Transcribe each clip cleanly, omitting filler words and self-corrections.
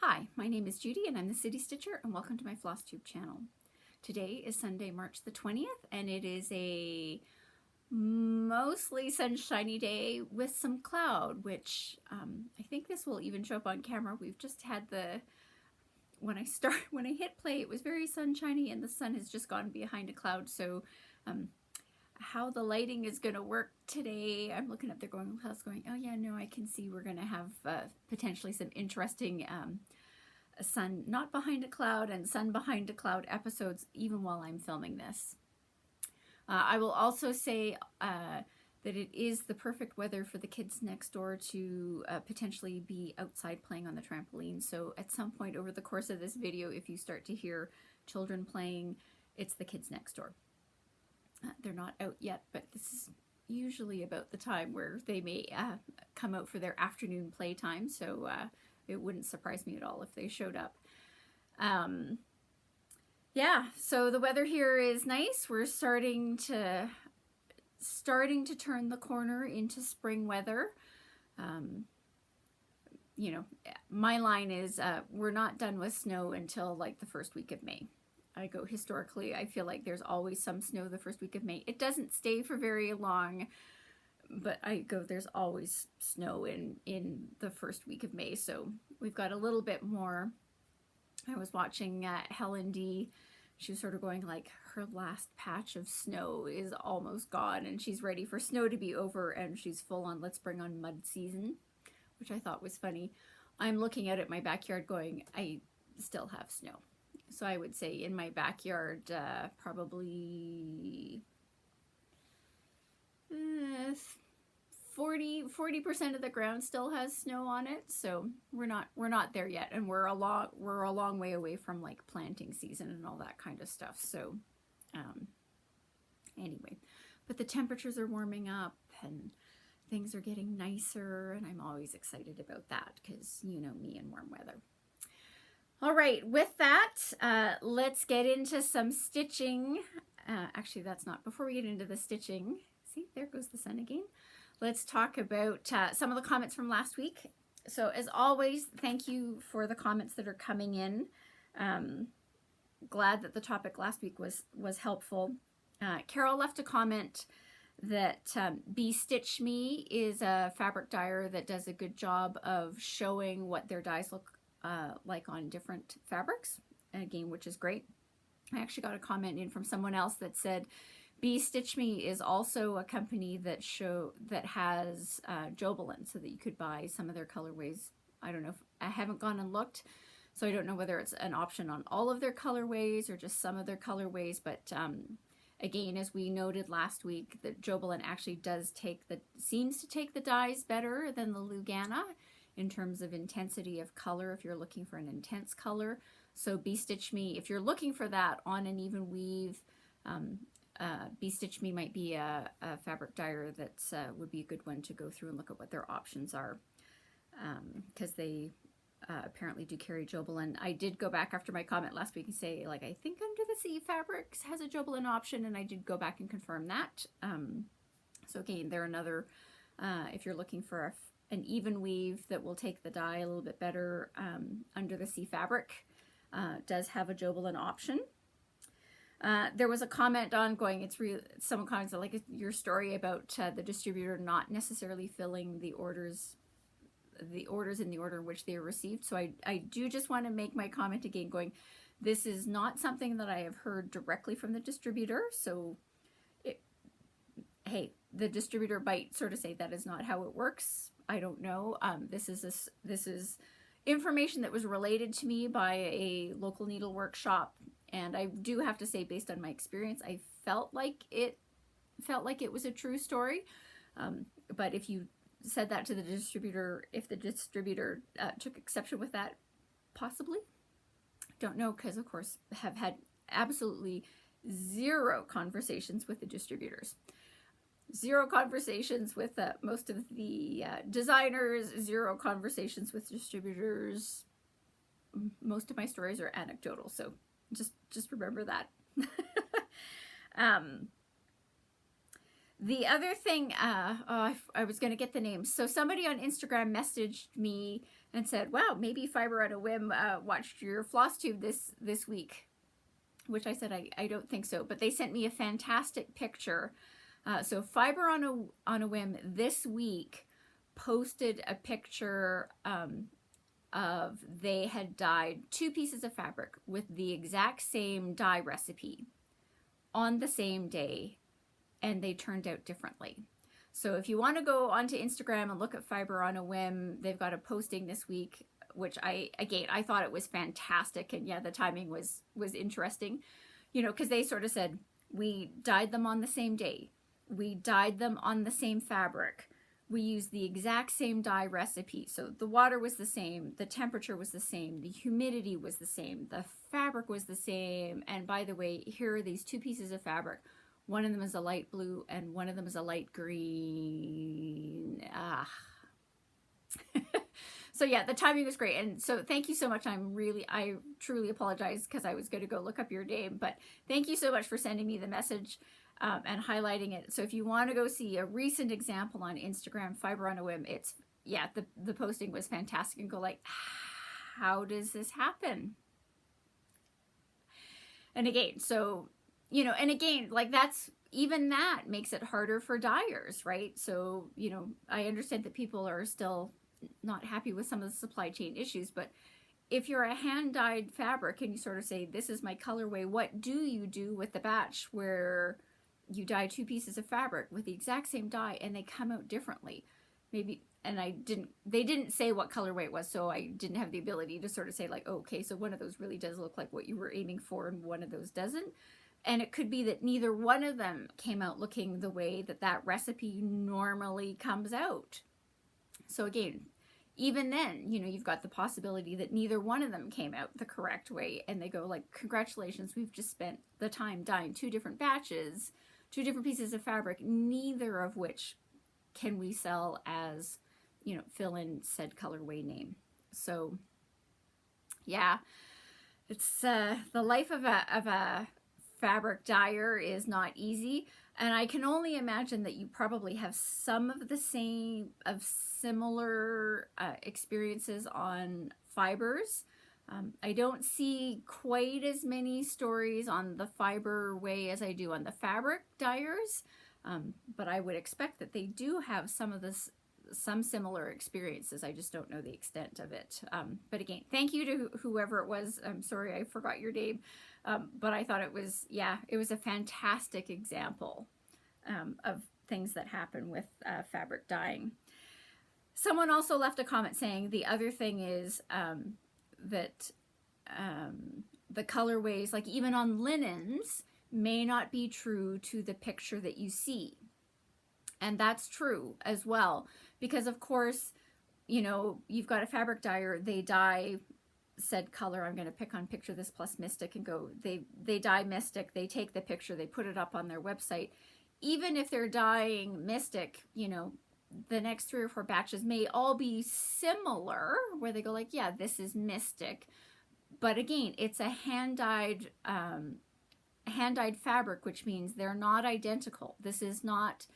Hi, my name is Judy and I'm the City Stitcher, and welcome to my Flosstube channel. Today is Sunday, March the 20th, and it is a mostly sunshiny day with some cloud, which I think this will even show up on camera. We've just had when I hit play, it was very sunshiny and the sun has just gone behind a cloud. So how the lighting is going to work today, I'm looking up there going, oh yeah, no, I can see we're going to have potentially some interesting sun not behind a cloud and sun behind a cloud episodes even while I'm filming this. I will also say that it is the perfect weather for the kids next door to potentially be outside playing on the trampoline. So at some point over the course of this video, if you start to hear children playing, it's the kids next door. They're not out yet, but this is usually about the time where they may come out for their afternoon playtime, so it wouldn't surprise me at all if they showed up. Yeah, so the weather here is nice. We're starting to turn the corner into spring weather. You know, my line is we're not done with snow until like the first week of May. I go historically, I feel like there's always some snow the first week of May. It doesn't stay for very long, but I go, there's always snow in the first week of May. So we've got a little bit more. I was watching Helen D. She was sort of going like her last patch of snow is almost gone and she's ready for snow to be over, and she's full on let's bring on mud season, which I thought was funny. I'm looking at my backyard going, I still have snow. So I would say in my backyard, probably 40% of the ground still has snow on it. So we're not there yet, and we're a long way away from like planting season and all that kind of stuff. So anyway, but the temperatures are warming up and things are getting nicer, and I'm always excited about that because you know me and warm weather. All right, with that, let's get into some stitching. Actually, that's not. Before we get into the stitching, see, there goes the sun again. Let's talk about some of the comments from last week. So as always, thank you for the comments that are coming in. Glad that the topic last week was helpful. Carol left a comment that Bee Stitch Me is a fabric dyer that does a good job of showing what their dyes look like on different fabrics, again, which is great. I actually got a comment in from someone else that said Bee Stitch Me is also a company that has Jobelin, so that you could buy some of their colorways. I don't know, I haven't gone and looked, so I don't know whether it's an option on all of their colorways or just some of their colorways, but again, as we noted last week, that Jobelin actually seems to take the dyes better than the Lugana in terms of intensity of color if you're looking for an intense color. So Bee Stitch Me, if you're looking for that on an even weave, Bee Stitch Me might be a fabric dyer that would be a good one to go through and look at what their options are, because they apparently do carry Jobelin. I did go back after my comment last week and say, like, I think Under the Sea Fabrics has a Jobelin option, and I did go back and confirm that. So again, they're another, if you're looking for an even weave that will take the dye a little bit better, Under the Sea Fabric does have a Jobelin option. There was a comment on going, someone comments like your story about the distributor not necessarily filling the orders in the order in which they were received. So I do just want to make my comment again going, this is not something that I have heard directly from the distributor. So hey, the distributor might sort of say that is not how it works. I don't know. This is information that was related to me by a local needlework shop, and I do have to say, based on my experience, I felt like it was a true story. But if you said that to the distributor, if the distributor took exception with that, possibly, don't know, because of course have had absolutely zero conversations with the distributors. Zero conversations with most of the designers, zero conversations with distributors. Most of my stories are anecdotal, so just remember that. The other thing, I was going to get the names. So somebody on Instagram messaged me and said, wow, maybe Fiber on a Whim watched your Flosstube this week, which I said, I don't think so. But they sent me a fantastic picture. So Fiber on a Whim this week posted a picture of they had dyed 2 pieces of fabric with the exact same dye recipe on the same day, and they turned out differently. So if you want to go onto Instagram and look at Fiber on a Whim, they've got a posting this week, which I thought it was fantastic. And yeah, the timing was interesting, you know, because they sort of said, we dyed them on the same day. We dyed them on the same fabric. We used the exact same dye recipe. So the water was the same, the temperature was the same, the humidity was the same, the fabric was the same. And by the way, here are these 2 pieces of fabric. One of them is a light blue and one of them is a light green. So yeah, the timing was great. And so thank you so much. I truly apologize because I was going to go look up your name, but thank you so much for sending me the message and highlighting it. So if you want to go see a recent example on Instagram, Fiber on a Whim, it's, yeah, the posting was fantastic, and go like, how does this happen? And again, so, you know, and again, like even that makes it harder for dyers, right? So, you know, I understand that people are still not happy with some of the supply chain issues, but if you're a hand-dyed fabric and you sort of say, this is my colorway, what do you do with the batch where you dye 2 pieces of fabric with the exact same dye and they come out differently? Maybe, and they didn't say what colorway it was, so I didn't have the ability to sort of say like, oh, okay, so one of those really does look like what you were aiming for and one of those doesn't. And it could be that neither one of them came out looking the way that recipe normally comes out. So again, even then, you know, you've got the possibility that neither one of them came out the correct way, and they go like, congratulations, we've just spent the time dyeing 2 different batches, 2 different pieces of fabric, neither of which can we sell as, you know, fill in said colorway name. So yeah, it's the life of a fabric dyer is not easy, and I can only imagine that you probably have some of the similar experiences on fibers. I don't see quite as many stories on the fiber way as I do on the fabric dyers, but I would expect that they do have some similar experiences. I just don't know the extent of it. But again, thank you to whoever it was. I'm sorry I forgot your name. But I thought it was a fantastic example of things that happen with fabric dyeing. Someone also left a comment saying the other thing is that the colorways, like even on linens, may not be true to the picture that you see. And that's true as well, because of course, you know, you've got a fabric dyer, they dye said color. I'm going to pick on Picture This Plus Mystic and go, they dye Mystic, they take the picture, they put it up on their website. Even if they're dyeing Mystic, you know, the next 3 or 4 batches may all be similar, where they go like, yeah, this is Mystic. But again, it's a hand-dyed fabric, which means they're not identical. This is not,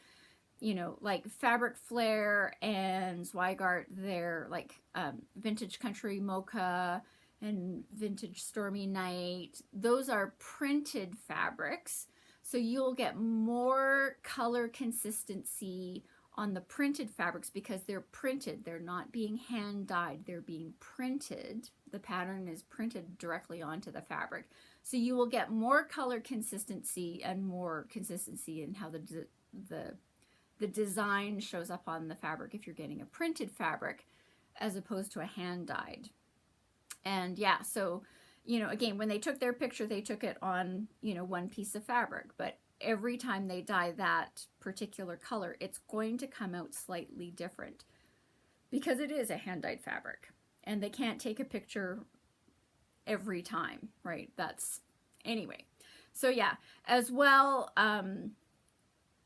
you know, like Fabric Flare and Zweigart, they're like Vintage Country Mocha and Vintage Stormy Night. Those are printed fabrics, so you'll get more color consistency on the printed fabrics because they're printed. They're not being hand dyed, they're being printed. The pattern is printed directly onto the fabric. So you will get more color consistency and more consistency in how the design shows up on the fabric if you're getting a printed fabric as opposed to a hand dyed. And yeah, so, you know, again, when they took their picture, they took it on, you know, 1 piece of fabric, but every time they dye that particular color, it's going to come out slightly different because it is a hand dyed fabric and they can't take a picture every time, right? That's, anyway. So yeah, as well,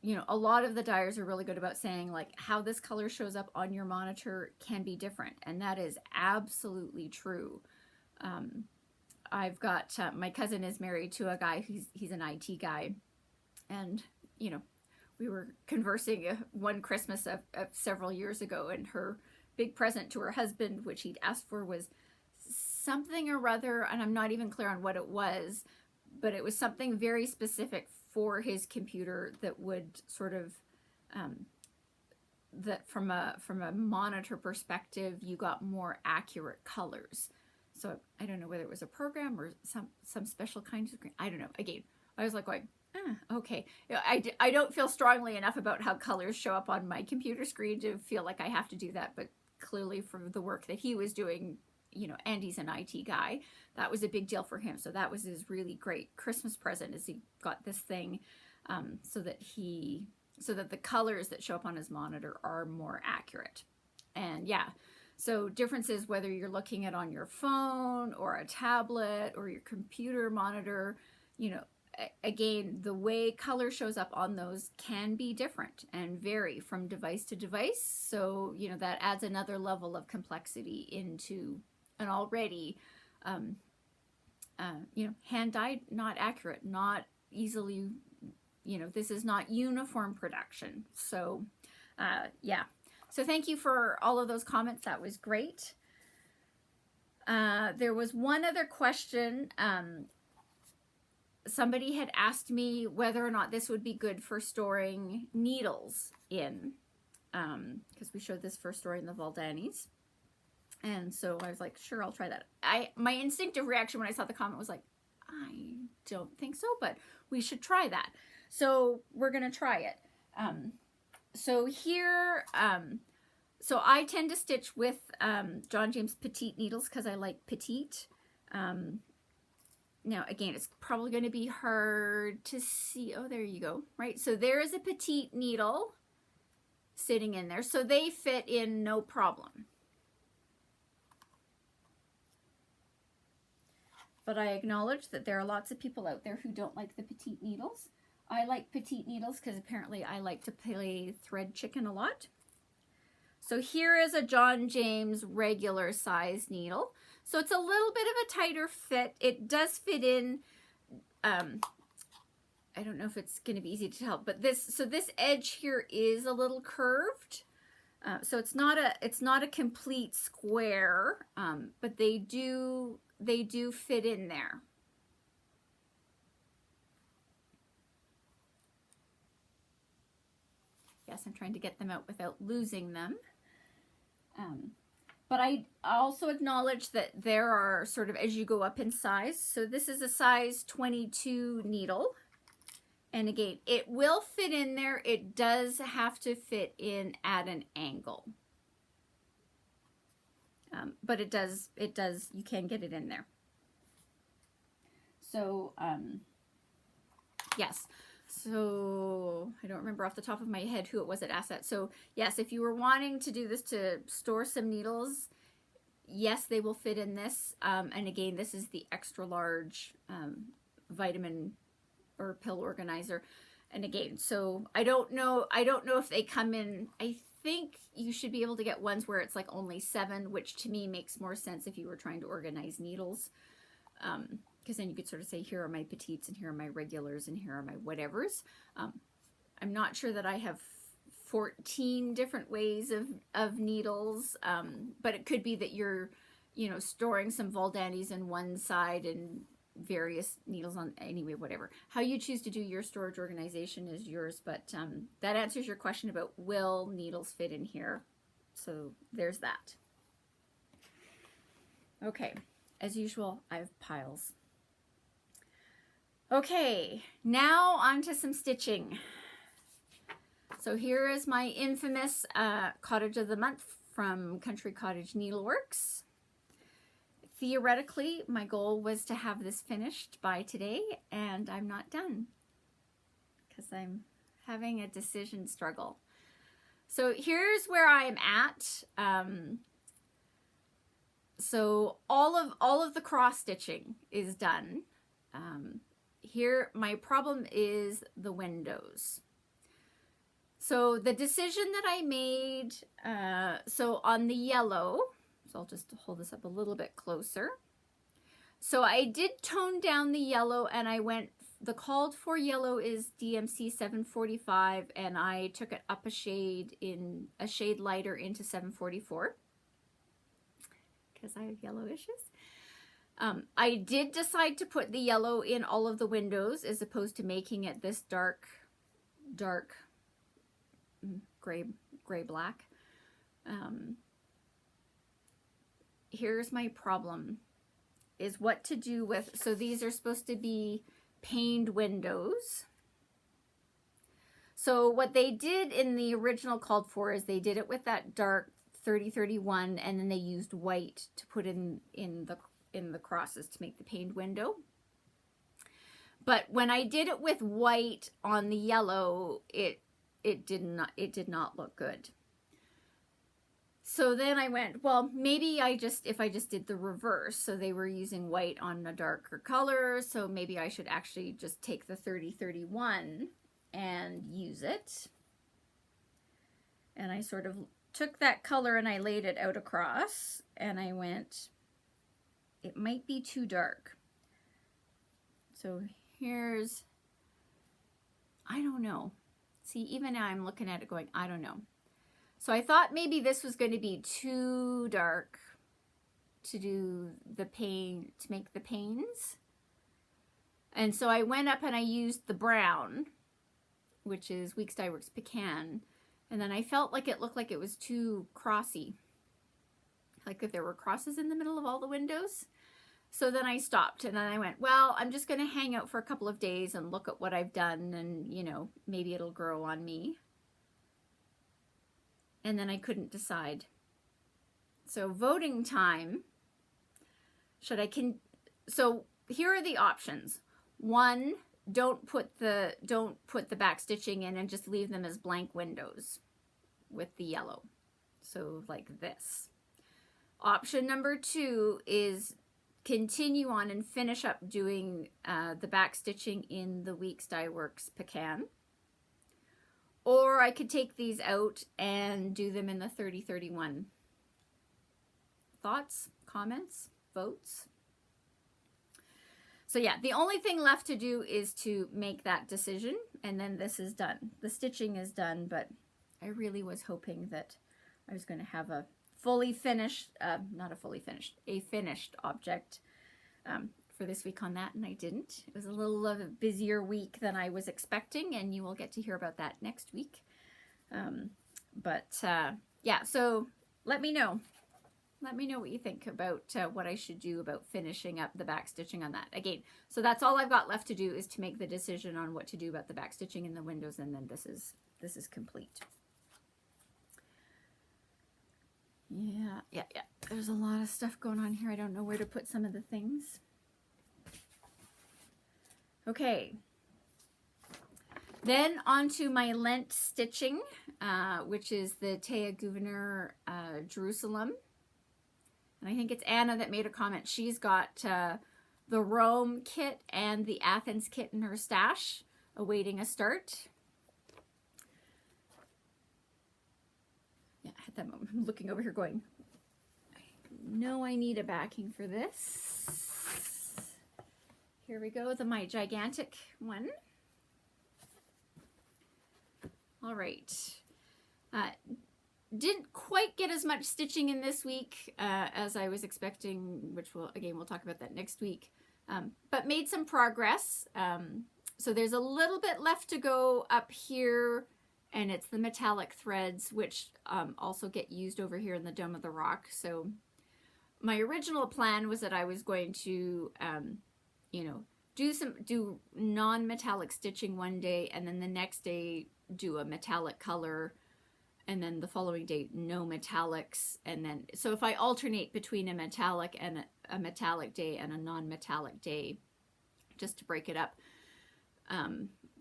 you know, a lot of the dyers are really good about saying like how this color shows up on your monitor can be different. And that is absolutely true. I've got, my cousin is married to a guy he's an IT guy. And, you know, we were conversing one Christmas of several years ago, and her big present to her husband, which he'd asked for, was something or other, and I'm not even clear on what it was, but it was something very specific for his computer that would sort of, that from a monitor perspective, you got more accurate colors. So I don't know whether it was a program or some special kind of screen. I don't know. Again, I was like going, okay. I don't feel strongly enough about how colors show up on my computer screen to feel like I have to do that, but clearly for the work that he was doing, you know, and he's an IT guy, that was a big deal for him. So that was his really great Christmas present, is he got this thing so that the colors that show up on his monitor are more accurate. And yeah, so differences whether you're looking at on your phone or a tablet or your computer monitor, you know, again, the way color shows up on those can be different and vary from device to device. So, you know, that adds another level of complexity into an already, you know, hand-dyed, not accurate, not easily, you know, this is not uniform production. So, yeah. So thank you for all of those comments. That was great. There was one other question. Somebody had asked me whether or not this would be good for storing needles in, because we showed this for storing the Valdanis. And so I was like, sure, I'll try that. My instinctive reaction when I saw the comment was like, I don't think so, but we should try that. So we're going to try it. So here, so I tend to stitch with John James Petite needles because I like petite. Now, again, it's probably going to be hard to see. Oh, there you go. Right. So there is a petite needle sitting in there. So they fit in no problem. But I acknowledge that there are lots of people out there who don't like the petite needles. I like petite needles because apparently I like to play thread chicken a lot. So here is a John James regular size needle. So it's a little bit of a tighter fit. It does fit in, I don't know if it's going to be easy to tell, but this edge here is a little curved. So it's not a complete square, but they do fit in there. Yes, I'm trying to get them out without losing them. But I also acknowledge that there are sort of, as you go up in size, so this is a size 22 needle. And again, it will fit in there. It does have to fit in at an angle. But it does, you can get it in there. So, yes. So I don't remember off the top of my head who it was that asked that. So yes, if you were wanting to do this to store some needles, yes, they will fit in this. And again, this is the extra large vitamin or pill organizer. And again, so I don't know if they come in. I think you should be able to get ones where it's like only 7, which to me makes more sense if you were trying to organize needles. Because then you could sort of say, here are my petites and here are my regulars and here are my whatevers. I'm not sure that I have 14 different ways of needles, but it could be that you're, you know, storing some Valdanis in one side and various needles on, anyway, whatever. How you choose to do your storage organization is yours, but that answers your question about will needles fit in here. So there's that. Okay, as usual, I have piles. Okay, now on to some stitching. So here is my infamous Cottage of the Month from Country Cottage Needleworks. Theoretically, my goal was to have this finished by today, and I'm not done because I'm having a decision struggle. So here's where I am at. So all of the cross stitching is done. Here, my problem is the windows. So the decision that I made, so on the yellow, so I'll just hold this up a little bit closer. So I did tone down the yellow and I went, the called for yellow is DMC 745 and I took it up a shade lighter into 744. because I have yellow issues. I did decide to put the yellow in all of the windows as opposed to making it this dark gray black. Here's my problem, is what to do with, so these are supposed to be paned windows. So what they did in the original called for is they did it with that dark 3031, and then they used white to put in the crosses to make the paned window. But when I did it with white on the yellow, it did not look good. So then I went, well, maybe if I just did the reverse, so they were using white on a darker color, so maybe I should actually just take the 3031 and use it. And I sort of took that color and I laid it out across, and I went, it might be too dark. So here's, I don't know. See, even now I'm looking at it going, I don't know. So I thought maybe this was going to be too dark to do the paint, to make the panes. And so I went up and I used the brown, which is Weeks Dye Works Pecan. And then I felt like it looked like it was too crossy. Like if there were crosses in the middle of all the windows. So then I stopped and then I went, well, I'm just going to hang out for a couple of days and look at what I've done, and, you know, maybe it'll grow on me. And then I couldn't decide. So voting time. So here are the options. One, don't put the back stitching in and just leave them as blank windows with the yellow. So like this. Option number 2 is continue on and finish up doing the back stitching in the Weeks Dye Works Pecan. Or I could take these out and do them in the 3031. Thoughts, comments, votes? So yeah, the only thing left to do is to make that decision, and then this is done. The stitching is done, but I really was hoping that I was going to have a fully finished, a finished object for this week on that, and I didn't. It was a little busier week than I was expecting, and you will get to hear about that next week. Yeah, so let me know. Let me know what you think about what I should do about finishing up the back stitching on that. Again, so that's all I've got left to do, is to make the decision on what to do about the back stitching in the windows, and then this is complete. Yeah. There's a lot of stuff going on here. I don't know where to put some of the things. Okay. Then on to my Lent stitching, which is the Thea Gouverneur Jerusalem. And I think it's Anna that made a comment. She's got the Rome kit and the Athens kit in her stash, awaiting a start. Yeah, at that moment, I'm looking over here going, I know I need a backing for this. Here we go, my gigantic one. All right. Didn't quite get as much stitching in this week as I was expecting, which we'll talk about that next week, but made some progress. So there's a little bit left to go up here, and it's the metallic threads, which also get used over here in the Dome of the Rock. So my original plan was that I was going to, do non-metallic stitching one day, and then the next day do a metallic color, and then the following day no metallics, and then so if I alternate between a metallic and a metallic day and a non-metallic day, just to break it up.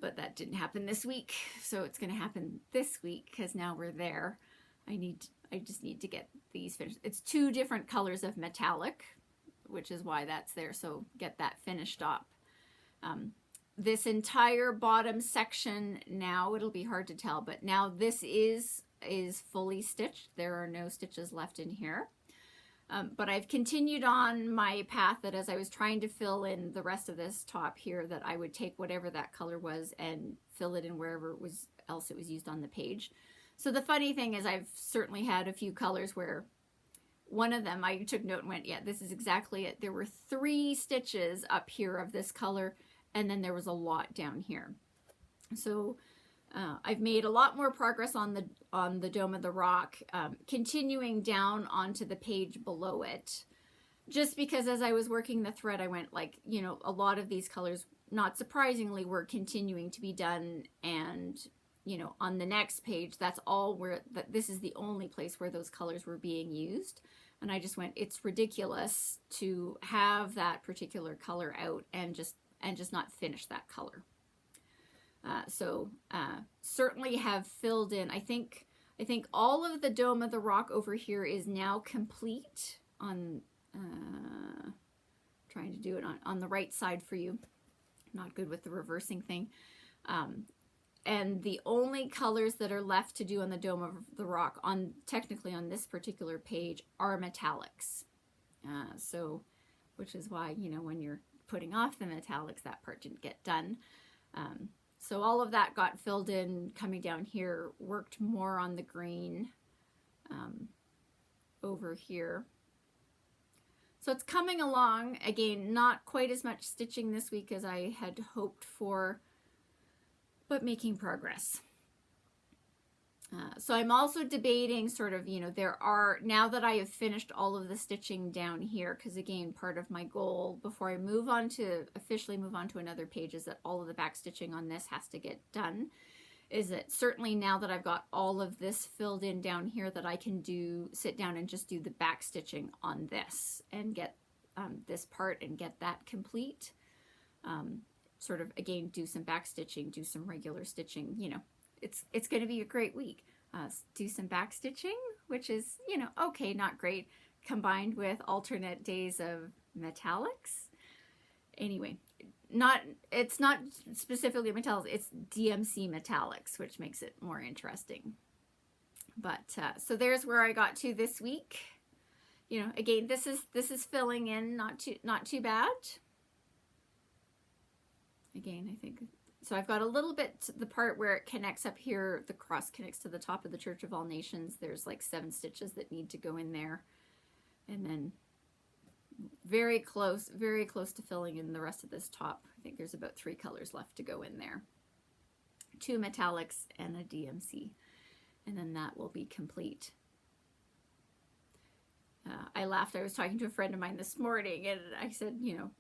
But that didn't happen this week, so it's going to happen this week because now we're there. I just need to get these finished. It's 2 different colors of metallic, which is why that's there. So get that finished up. This entire bottom section now, it'll be hard to tell, but now this is fully stitched. There are no stitches left in here. But I've continued on my path that as I was trying to fill in the rest of this top here, that I would take whatever that color was and fill it in wherever else it was used on the page. So the funny thing is I've certainly had a few colors where one of them I took note and went, yeah, this is exactly it. There were 3 stitches up here of this color, and then there was a lot down here. So I've made a lot more progress on the Dome of the Rock, continuing down onto the page below it. Just because as I was working the thread, I went like, you know, a lot of these colors, not surprisingly, were continuing to be done. And, you know, on the next page, that's all where, this is the only place where those colors were being used. And I just went, it's ridiculous to have that particular color out and just not finish that color. So certainly have filled in, I think all of the Dome of the Rock over here is now complete on, trying to do it on the right side for you. Not good with the reversing thing. And the only colors that are left to do on the Dome of the Rock, technically on this particular page, are metallics. So, which is why, you know, when you're putting off the metallics, that part didn't get done. So all of that got filled in, coming down here, worked more on the green over here. So it's coming along. Again, not quite as much stitching this week as I had hoped for, but making progress. So I'm also debating sort of, you know, now that I have finished all of the stitching down here, because again, part of my goal before I officially move on to another page is that all of the back stitching on this has to get done. Is that certainly now that I've got all of this filled in down here, that I can sit down and just do the back stitching on this and get this part and get that complete. Sort of, again, do some back stitching, do some regular stitching, you know. It's going to be a great week. Do some back stitching, which is, you know, okay, not great, combined with alternate days of metallics. Anyway, it's not specifically metallics, it's DMC metallics, which makes it more interesting. But so there's where I got to this week. You know, again, this is filling in, not too bad. Again, I think. So I've got a little bit, the part where it connects up here, the cross connects to the top of the Church of All Nations. There's like 7 stitches that need to go in there. And then very close to filling in the rest of this top. I think there's about 3 colors left to go in there. 2 metallics and a DMC. And then that will be complete. I laughed. I was talking to a friend of mine this morning and I said, you know,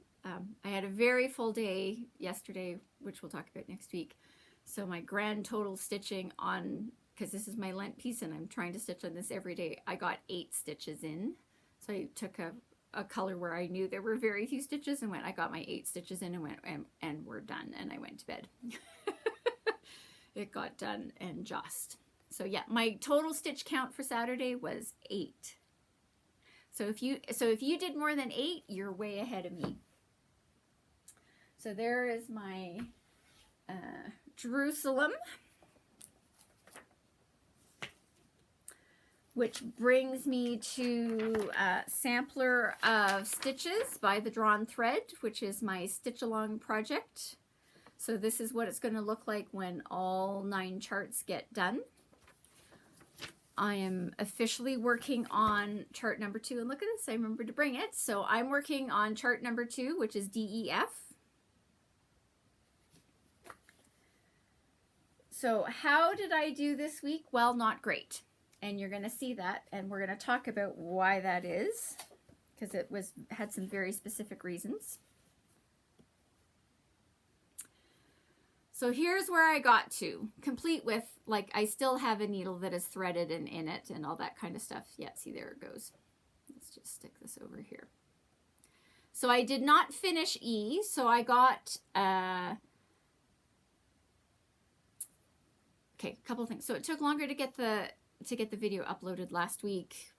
I had a very full day yesterday, which we'll talk about next week. So my grand total stitching on, because this is my Lent piece and I'm trying to stitch on this every day, I got 8 stitches in. So I took a color where I knew there were very few stitches and I got my 8 stitches in and went, and we're done. And I went to bed. It got done and just. So yeah, my total stitch count for Saturday was 8. So if you did more than 8, you're way ahead of me. So there is my Jerusalem, which brings me to a sampler of stitches by the Drawn Thread, which is my stitch along project. So this is what it's going to look like when all 9 charts get done. I am officially working on chart number 2, and look at this, I remembered to bring it. So I'm working on chart number 2, which is DEF. So how did I do this week? Well, not great. And you're going to see that, and we're going to talk about why that is, because it had some very specific reasons. So here's where I got to, complete with, like, I still have a needle that is threaded and in it and all that kind of stuff. Yeah, see, there it goes. Let's just stick this over here. So I did not finish E, so I got... Okay, a couple of things. So it took longer to get the video uploaded last week,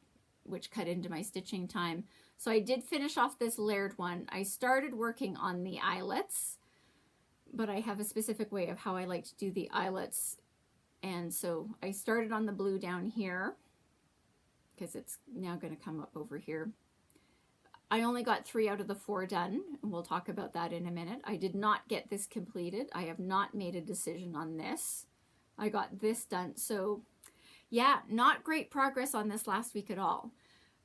which cut into my stitching time. So I did finish off this layered one. I started working on the eyelets, but I have a specific way of how I like to do the eyelets. And so I started on the blue down here because it's now going to come up over here. I only got 3 out of the 4 done, and we'll talk about that in a minute. I did not get this completed. I have not made a decision on this. I got this done. So yeah, not great progress on this last week at all.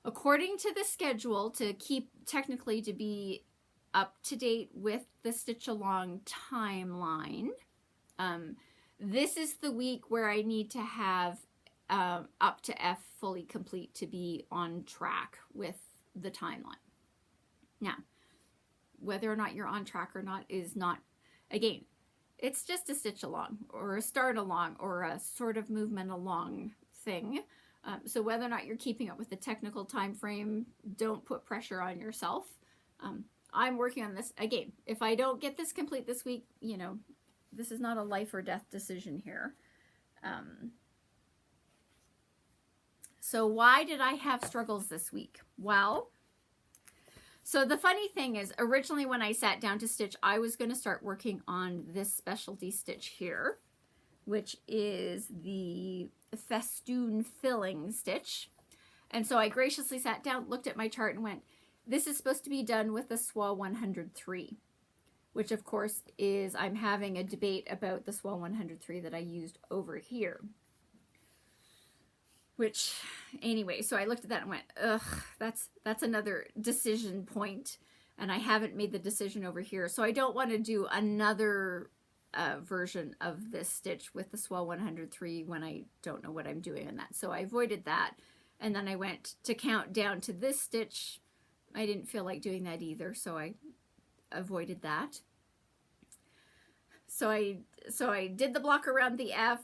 according to the schedule, to keep technically to be up to date with the Stitch Along timeline, this is the week where I need to have up to F fully complete to be on track with the timeline. Now, whether or not you're on track or not is not, again, it's just a stitch along or a start along or a sort of movement along thing. So whether or not you're keeping up with the technical time frame, don't put pressure on yourself. I'm working on this. Again, if I don't get this complete this week, you know, this is not a life or death decision here. So why did I have struggles this week? Well, so the funny thing is, originally when I sat down to stitch, I was going to start working on this specialty stitch here, which is the festoon filling stitch. And so I graciously sat down, looked at my chart and went, this is supposed to be done with the Soie 103, which of course is, I'm having a debate about the Soie 103 that I used over here. Which, anyway, so I looked at that and went, ugh, that's another decision point, and I haven't made the decision over here. So I don't want to do another version of this stitch with the Soie 103 when I don't know what I'm doing on that. So I avoided that, and then I went to count down to this stitch. I didn't feel like doing that either, so I avoided that. So I did the block around the F,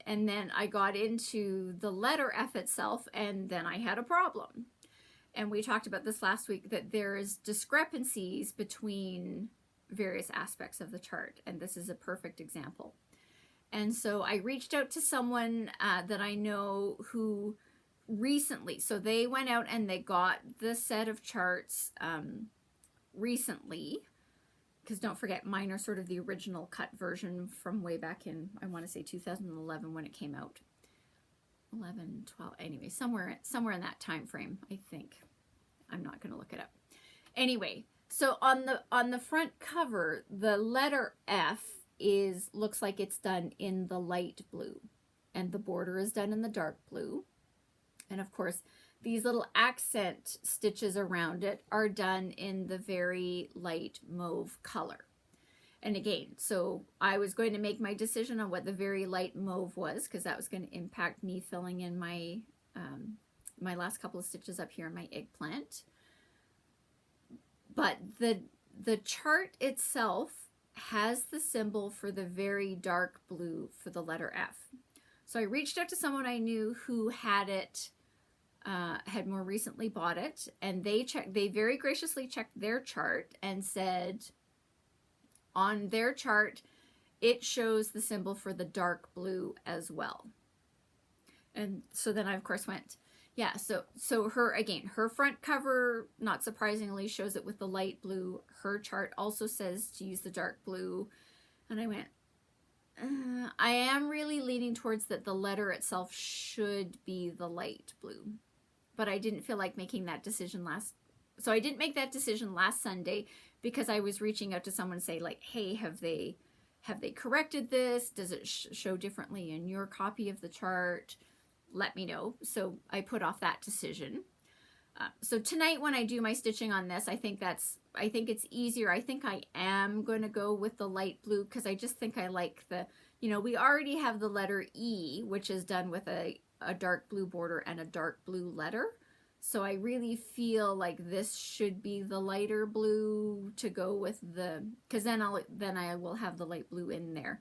and then I got into the letter F itself, and then I had a problem. And we talked about this last week, that there is discrepancies between various aspects of the chart, and this is a perfect example. And so I reached out to someone that I know who recently, so they went out and they got the set of charts recently, because don't forget, mine are sort of the original cut version from way back in, I want to say 2011 when it came out. 11, 12, anyway, somewhere in that time frame, I think. I'm not going to look it up. Anyway, so on the front cover, the letter F looks like it's done in the light blue, and the border is done in the dark blue. And of course, these little accent stitches around it are done in the very light mauve color. And again, so I was going to make my decision on what the very light mauve was, because that was going to impact me filling in my my last couple of stitches up here in my eggplant. But the chart itself has the symbol for the very dark blue for the letter F. So I reached out to someone I knew who had it, had more recently bought it, and they very graciously checked their chart and said on their chart it shows the symbol for the dark blue as well. And so then I of course went, yeah, so her front cover, not surprisingly, shows it with the light blue. Her chart also says to use the dark blue, and I went, I am really leaning towards that the letter itself should be the light blue. But I didn't feel like making that decision so I didn't make that decision last Sunday, because I was reaching out to someone to say, like, hey, have they corrected this? Does it show differently in your copy of the chart? Let me know. So I put off that decision. So tonight when I do my stitching on this, I think it's easier. I think I am going to go with the light blue, because I just think I like we already have the letter E, which is done with a dark blue border and a dark blue letter. So I really feel like this should be the lighter blue to go with because then I will have the light blue in there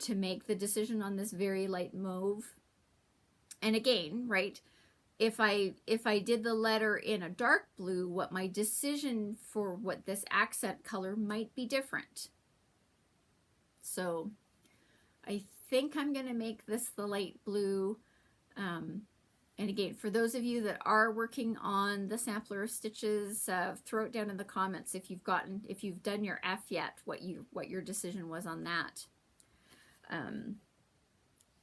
to make the decision on this very light mauve. And again, right, if I did the letter in a dark blue, what my decision for what this accent color might be different. So I think I'm going to make this the light blue. And again, for those of you that are working on the sampler stitches, throw it down in the comments if you've done your F yet, what your decision was on that.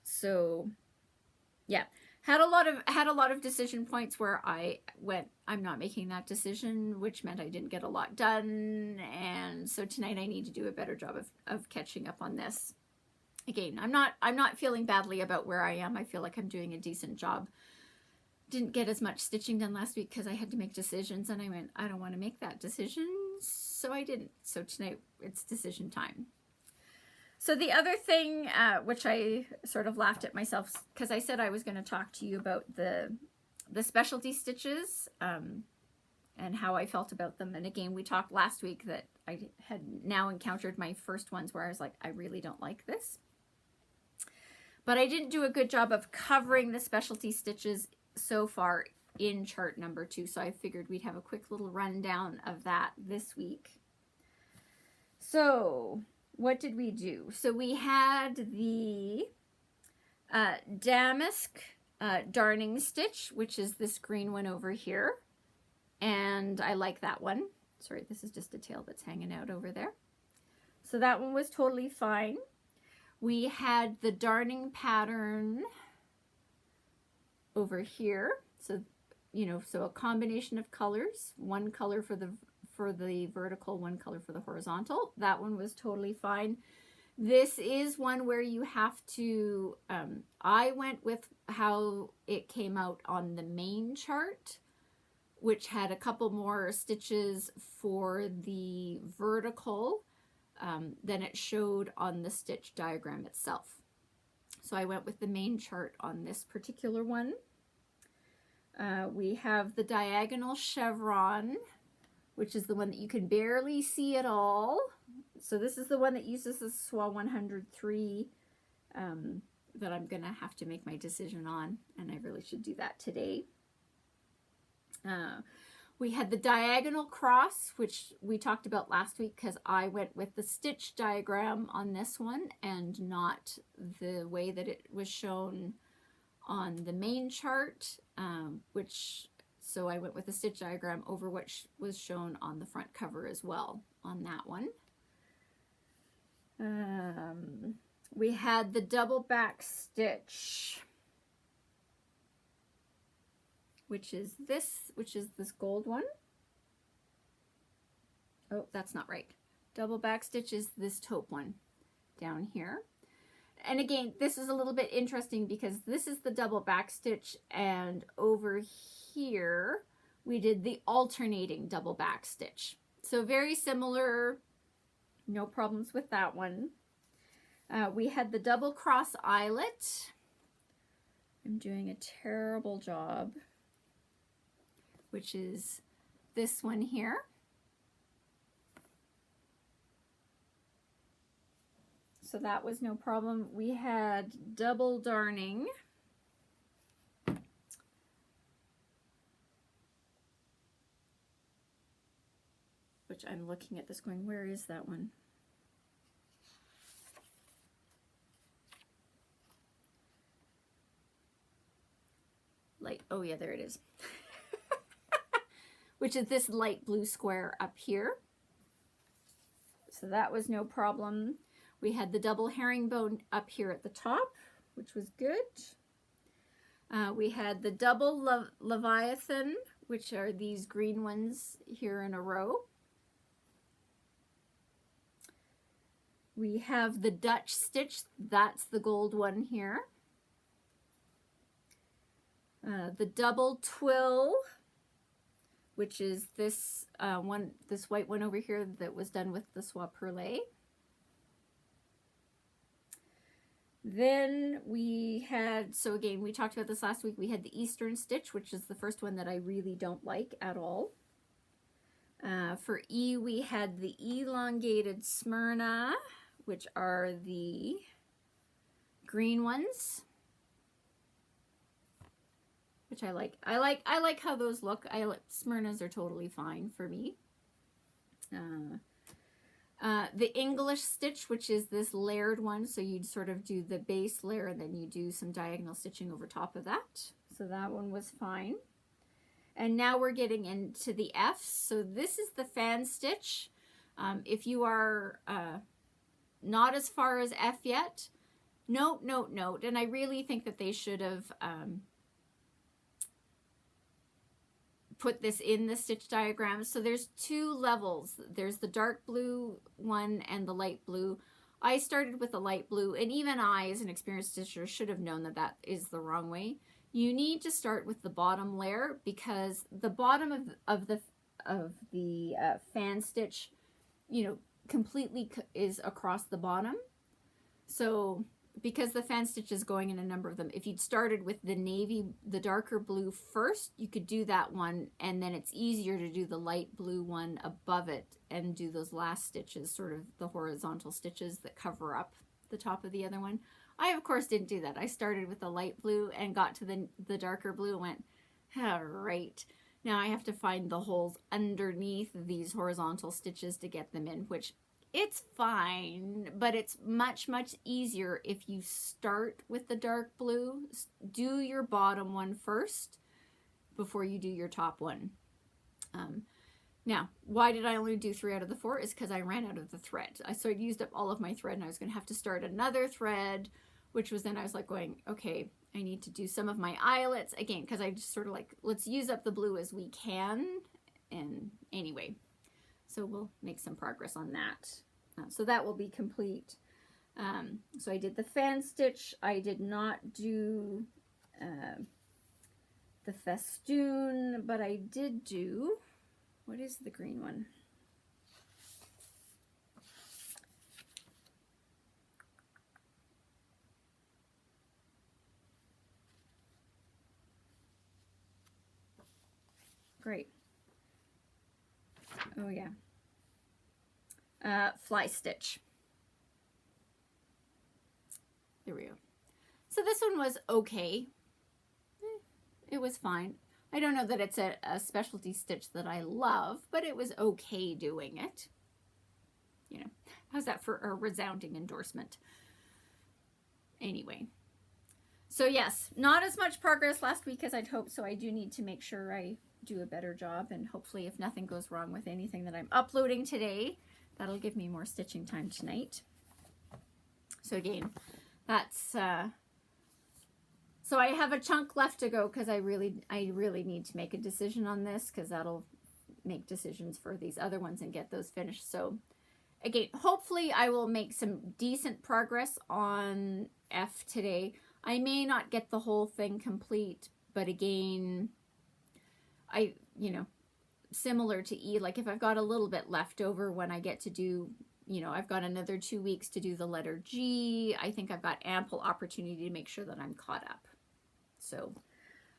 So yeah, had a lot of decision points where I went, I'm not making that decision, which meant I didn't get a lot done. And so tonight I need to do a better job of catching up on this. Again, I'm not feeling badly about where I am. I feel like I'm doing a decent job. didn't get as much stitching done last week because I had to make decisions, and I went, I don't want to make that decision, so I didn't. So tonight it's decision time. So the other thing, which I sort of laughed at myself because I said I was going to talk to you about the specialty stitches and how I felt about them. And again, we talked last week that I had now encountered my first ones where I was like, I really don't like this. But I didn't do a good job of covering the specialty stitches so far in chart number 2. So I figured we'd have a quick little rundown of that this week. So what did we do? So we had the damask darning stitch, which is this green one over here. And I like that one. Sorry, this is just a tail that's hanging out over there. So that one was totally fine. We had the darning pattern over here. So, you know, so a combination of colors, one color for the vertical, one color for the horizontal. That one was totally fine. This is one where you have to, I went with how it came out on the main chart, which had a couple more stitches for the vertical than it showed on the stitch diagram itself. So I went with the main chart on this particular one. We have the diagonal chevron, which is the one that you can barely see at all. So this is the one that uses the Soie 103 that I'm going to have to make my decision on, and I really should do that today. We had the diagonal cross, which we talked about last week because I went with the stitch diagram on this one and not the way that it was shown on the main chart, so I went with the stitch diagram over what was shown on the front cover as well on that one. We had the double back stitch, which is this gold one. Oh, that's not right. Double back stitch is this taupe one down here. And again, this is a little bit interesting because this is the double back stitch, and over here we did the alternating double back stitch. So very similar, no problems with that one. We had the double cross eyelet. I'm doing a terrible job, which is this one here. So that was no problem. We had double darning. Which I'm looking at this going, where is that one? Light, oh yeah, there it is. Which is this light blue square up here. So that was no problem. We had the double herringbone up here at the top, which was good. We had the double leviathan, which are these green ones here in a row. We have the Dutch stitch, that's the gold one here. The double twill, which is this this white one over here that was done with the Soie Perlee. Then we had, so again, we talked about this last week, we had the Eastern stitch, which is the first one that I really don't like at all. For E, we had the elongated Smyrna, which are the green ones, which I like. I like how those look. Smyrnas are totally fine for me. The English stitch, which is this layered one, so you'd sort of do the base layer and then you do some diagonal stitching over top of that. So that one was fine. And now we're getting into the F's. So this is the fan stitch. If you are not as far as F yet, note. And I really think that they should have put this in the stitch diagram. So there's two levels. There's the dark blue one and the light blue. I started with the light blue, and even I, as an experienced stitcher, should have known that that is the wrong way. you need to start with the bottom layer, because the bottom of the fan stitch, you know, completely is across the bottom. So because the fan stitch is going in a number of them, if you'd started with the darker blue first, you could do that one, and then it's easier to do the light blue one above it and do those last stitches, sort of the horizontal stitches that cover up the top of the other one. I, of course, didn't do that. I started with the light blue and got to the darker blue and went, all right, now I have to find the holes underneath these horizontal stitches to get them in, which it's fine, but it's much, much easier if you start with the dark blue. Do your bottom one first before you do your top one. Now, why did I only do 3 out of the 4? Is because I ran out of the thread. So I used up all of my thread, and I was going to have to start another thread, which was then I was like going, okay, I need to do some of my eyelets again, because I just sort of like, let's use up the blue as we can. And anyway, so we'll make some progress on that. So that will be complete. So I did the fan stitch. I did not do the festoon, but I did do, what is the green one? Great. Oh yeah. Fly stitch. There we go. So this one was okay. It was fine. I don't know that it's a specialty stitch that I love, but it was okay doing it. You know, how's that for a resounding endorsement? Anyway. So yes, not as much progress last week as I'd hoped, so I do need to make sure I do a better job, and hopefully if nothing goes wrong with anything that I'm uploading today, that'll give me more stitching time tonight. So again, that's so I have a chunk left to go, because I really need to make a decision on this, because that'll make decisions for these other ones and get those finished. So again, hopefully I will make some decent progress on F today. I may not get the whole thing complete, but again, you know, similar to E, like if I've got a little bit left over when I get to do, you know, I've got another 2 weeks to do the letter G, I think I've got ample opportunity to make sure that I'm caught up. So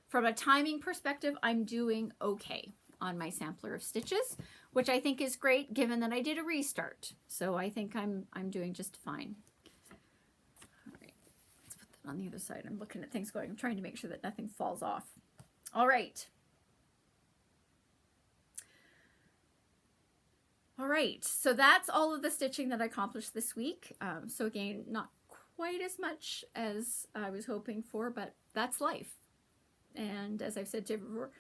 from a timing perspective, I'm doing okay on my sampler of stitches, which I think is great given that I did a restart. So I think I'm doing just fine. All right, let's put that on the other side. I'm looking at things going, I'm trying to make sure that nothing falls off. All right. All right, so that's all of the stitching that I accomplished this week. So again, not quite as much as I was hoping for, but that's life. And as I've said to you before,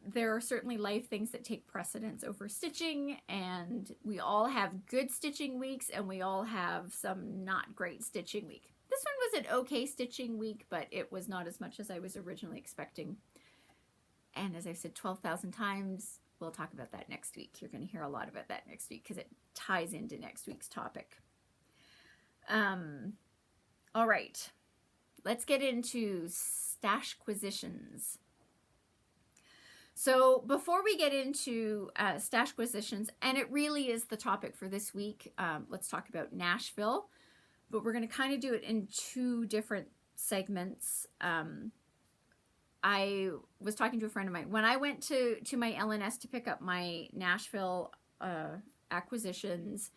there are certainly life things that take precedence over stitching, and we all have good stitching weeks, and we all have some not great stitching week. This one was an okay stitching week, but it was not as much as I was originally expecting. And as I've said 12,000 times, we'll talk about that next week. You're going to hear a lot about that next week because it ties into next week's topic. All right, let's get into Stashquisitions. So before we get into Stashquisitions, and it really is the topic for this week, let's talk about Nashville, but we're going to kind of do it in 2 different segments. I was talking to a friend of mine. When I went to my LNS to pick up my Nashville acquisitions,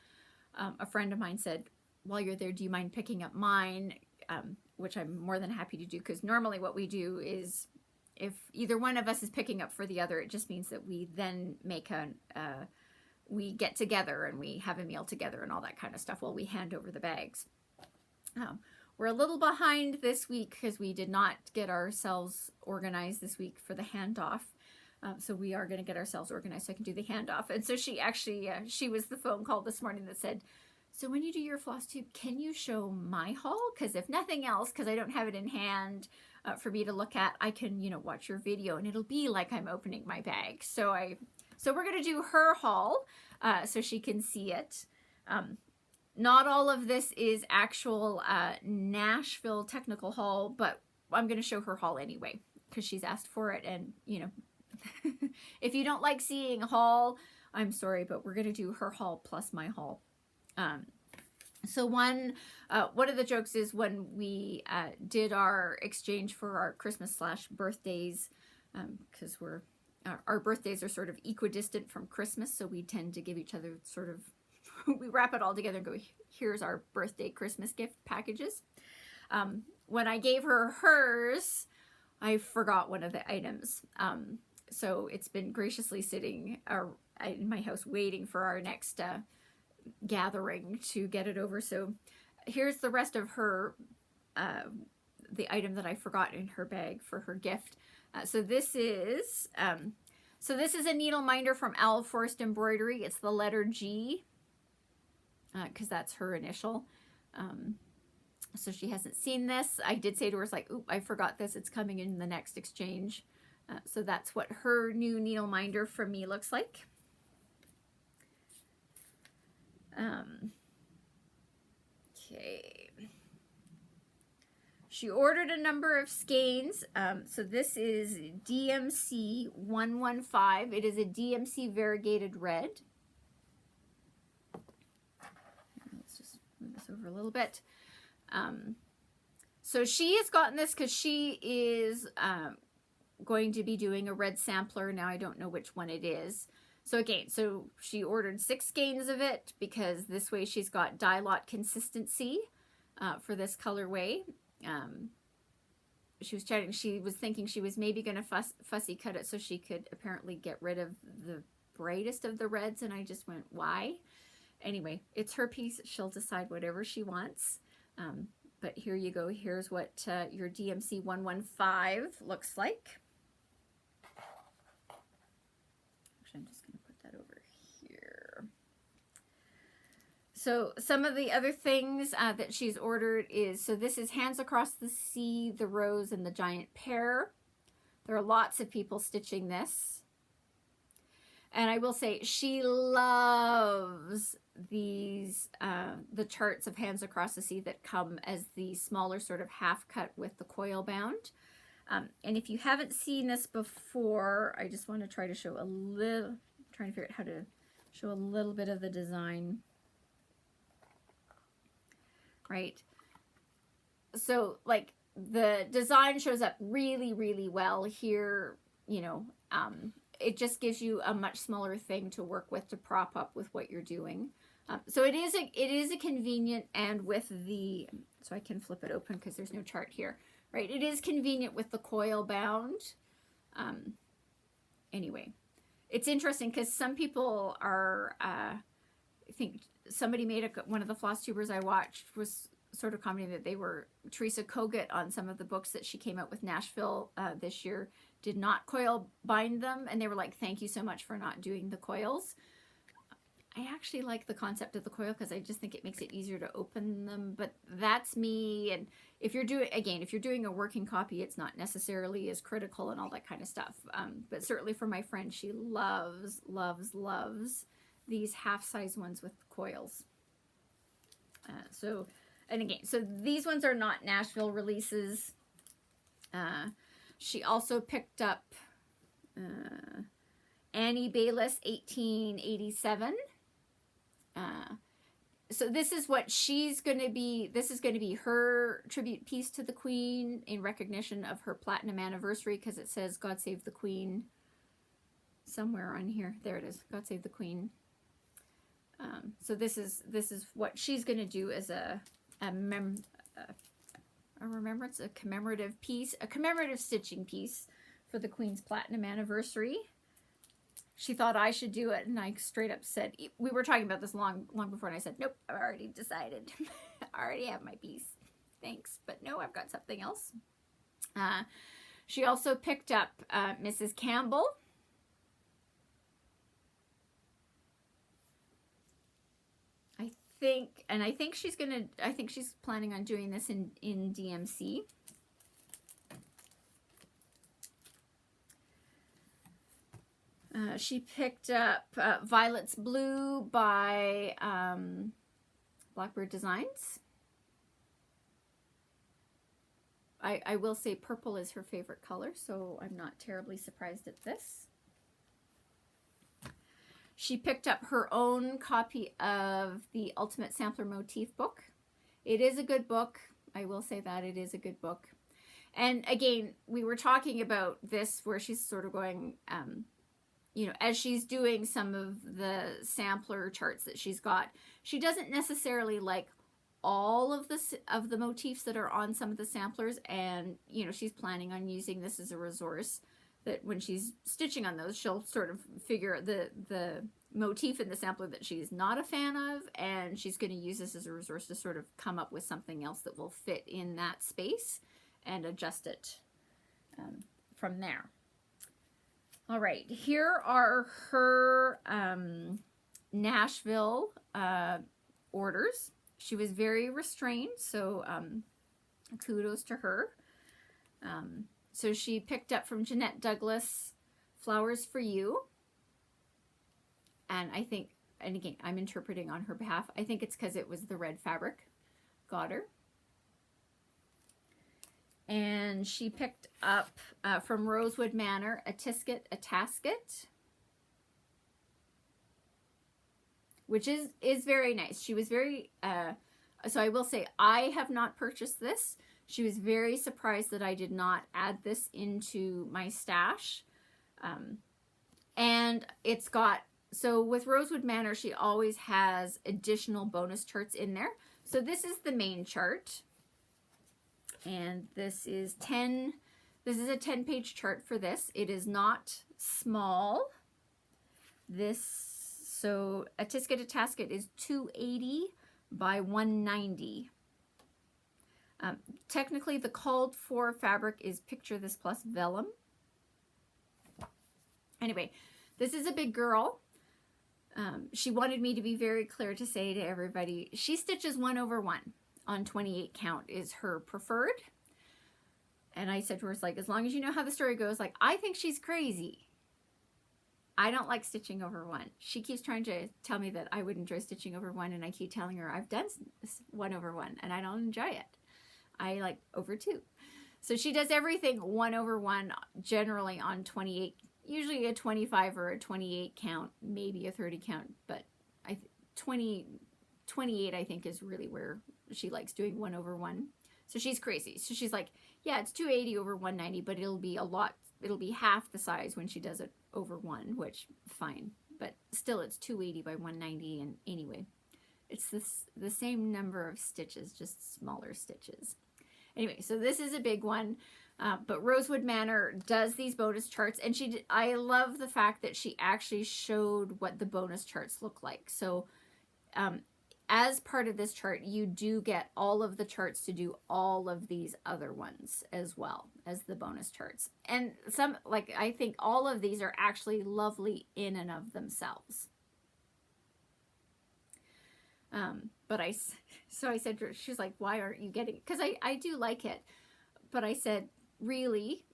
a friend of mine said, while you're there, do you mind picking up mine? Which I'm more than happy to do, because normally what we do is if either one of us is picking up for the other, it just means that we then make we get together and we have a meal together and all that kind of stuff while we hand over the bags. We're a little behind this week because we did not get ourselves organized this week for the handoff. So we are going to get ourselves organized so I can do the handoff. And so she actually, she was the phone call this morning that said, so when you do your Flosstube, can you show my haul? Because if nothing else, because I don't have it in hand for me to look at, I can, you know, watch your video and it'll be like I'm opening my bag. So we're going to do her haul so she can see it. Not all of this is actual Nashville technical haul, but I'm going to show her haul anyway, because she's asked for it. And, you know, if you don't like seeing a haul, I'm sorry, but we're going to do her haul plus my haul. So one of the jokes is when we did our exchange for our Christmas/birthdays, because our birthdays are sort of equidistant from Christmas, so we tend to give each other sort of, we wrap it all together and go, here's our birthday Christmas gift packages. When I gave her hers, I forgot one of the items. So it's been graciously sitting in my house waiting for our next gathering to get it over. So here's the rest of her, the item that I forgot in her bag for her gift. So this is a needle minder from Owl Forest Embroidery. It's the letter G, because that's her initial. So she hasn't seen this. I did say to her, it's like, oop, I forgot this. It's coming in the next exchange. So that's what her new needle minder from me looks like. Okay. She ordered a number of skeins. So this is DMC 115. It is a DMC variegated red. Let's just move this over a little bit. So she has gotten this because she is going to be doing a red sampler. Now I don't know which one it is. So again, so she ordered 6 skeins of it because this way she's got dye lot consistency for this colorway. She was chatting, she was thinking she was maybe going to fussy cut it so she could apparently get rid of the brightest of the reds, and I just went, why? Anyway, it's her piece. She'll decide whatever she wants. But here you go. Here's what your DMC 115 looks like. Actually, I'm just going to put that over here. So some of the other things that she's ordered is, so this is Hands Across the Sea, the Rose, and the Giant Pear. There are lots of people stitching this. And I will say she loves these, the charts of Hands Across the Sea that come as the smaller sort of half cut with the coil bound. And if you haven't seen this before, I just want to try to show a little, trying to figure out how to show a little bit of the design. Right. So like the design shows up really, really well here, you know, it just gives you a much smaller thing to work with to prop up with what you're doing. So it is a convenient, and with the, so I can flip it open because there's no chart here, right? It is convenient with the coil bound. Anyway, it's interesting because some people are, I think somebody made one of the floss tubers I watched was sort of commenting that they were, Teresa Kogut on some of the books that she came out with Nashville this year did not coil bind them, and they were like, thank you so much for not doing the coils. I actually like the concept of the coil because I just think it makes it easier to open them, but that's me. And if you're doing, again, if you're doing a working copy, it's not necessarily as critical and all that kind of stuff. But certainly for my friend, she loves, loves, loves these half-size ones with coils. And again, so these ones are not Nashville releases. She also picked up Annie Bayliss 1887. So this is what she's going to be, this is going to be her tribute piece to the Queen in recognition of her platinum anniversary, because it says God Save the Queen somewhere on here. There it is, God Save the Queen. So this is what she's going to do as a remembrance, a commemorative piece, a commemorative stitching piece for the Queen's platinum anniversary. She thought I should do it, and I straight up said, we were talking about this long before, and I said, nope, I've already decided. I already have my piece. Thanks, but no, I've got something else. She also picked up Mrs. Campbell. I think she's planning on doing this in DMC. She picked up Violet's Blue by Blackbird Designs. I will say purple is her favorite color, so I'm not terribly surprised at this. She picked up her own copy of the Ultimate Sampler Motif book. It is a good book. I will say that it is a good book. And again, we were talking about this where she's sort of going, you know, as she's doing some of the sampler charts that she's got, she doesn't necessarily like all of the motifs that are on some of the samplers, and you know, she's planning on using this as a resource that when she's stitching on those, she'll sort of figure the motif in the sampler that she's not a fan of, and she's going to use this as a resource to sort of come up with something else that will fit in that space and adjust it from there. All right, here are her Nashville orders. She was very restrained, so kudos to her. So she picked up from Jeanette Douglas, Flowers for You. And I think, and again, I'm interpreting on her behalf, I think it's because it was the red fabric. Got her. And she picked up from Rosewood Manor, a Tisket, a Tasket, which is very nice. She was very, so I will say, I have not purchased this. She was very surprised that I did not add this into my stash. And it's got, so with Rosewood Manor, she always has additional bonus charts in there. So this is the main chart. And this is a 10-page chart for this. It is not small. So a Tisket, a Tasket is 280 by 190. Technically, the called for fabric is Picture This plus Vellum. Anyway, this is a big girl. She wanted me to be very clear to say to everybody, she stitches 1/1 on 28 count is her preferred. And I said to her, it's like, as long as you know how the story goes, like, I think she's crazy. I don't like stitching over 1. She keeps trying to tell me that I would enjoy stitching over 1, and I keep telling her I've done 1/1 and I don't enjoy it. I like over 2. So she does everything 1/1 generally on 28, usually a 25 or a 28 count, maybe a 30 count, but 28 I think is really where she likes doing 1/1. So she's crazy. So she's like, yeah, it's 280 over 190, but it'll be a lot, it'll be half the size when she does it over 1, which fine, but still it's 280 by 190. And anyway, it's the same number of stitches, just smaller stitches. Anyway, so this is a big one. But Rosewood Manor does these bonus charts, and I love the fact that she actually showed what the bonus charts look like. So as part of this chart, you do get all of the charts to do all of these other ones as well as the bonus charts. And some, like, I think all of these are actually lovely in and of themselves. But I said to her, she's like, why aren't you getting it? Because I do like it. But I said, really,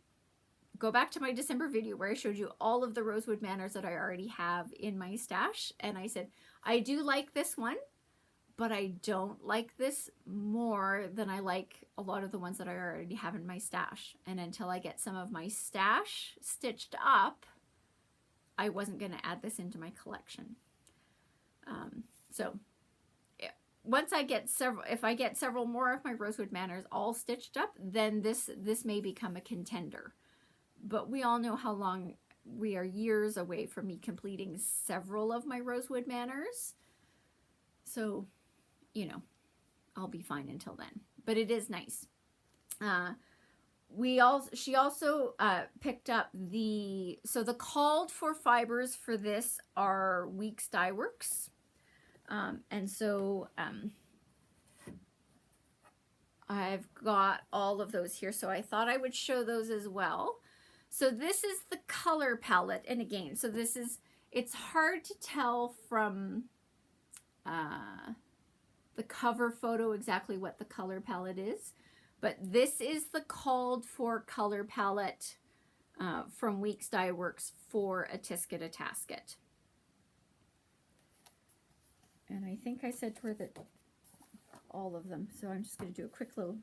go back to my December video where I showed you all of the Rosewood Manors that I already have in my stash. And I said, I do like this one, but I don't like this more than I like a lot of the ones that I already have in my stash. And until I get some of my stash stitched up, I wasn't going to add this into my collection. So once I get if I get several more of my Rosewood Manors all stitched up, then this may become a contender. But we all know how long, we are years away from me completing several of my Rosewood Manors. So, you know, I'll be fine until then. But it is nice. She also picked up the called for fibers for this are Weeks Dye Works. And so I've got all of those here, so I thought I would show those as well. So this is the color palette, and again, so this is, it's hard to tell from the cover photo exactly what the color palette is, but this is the called for color palette from Weeks Dye Works for a Tisket, a Tasket. And I think I said to her that all of them, so I'm just going to do a quick little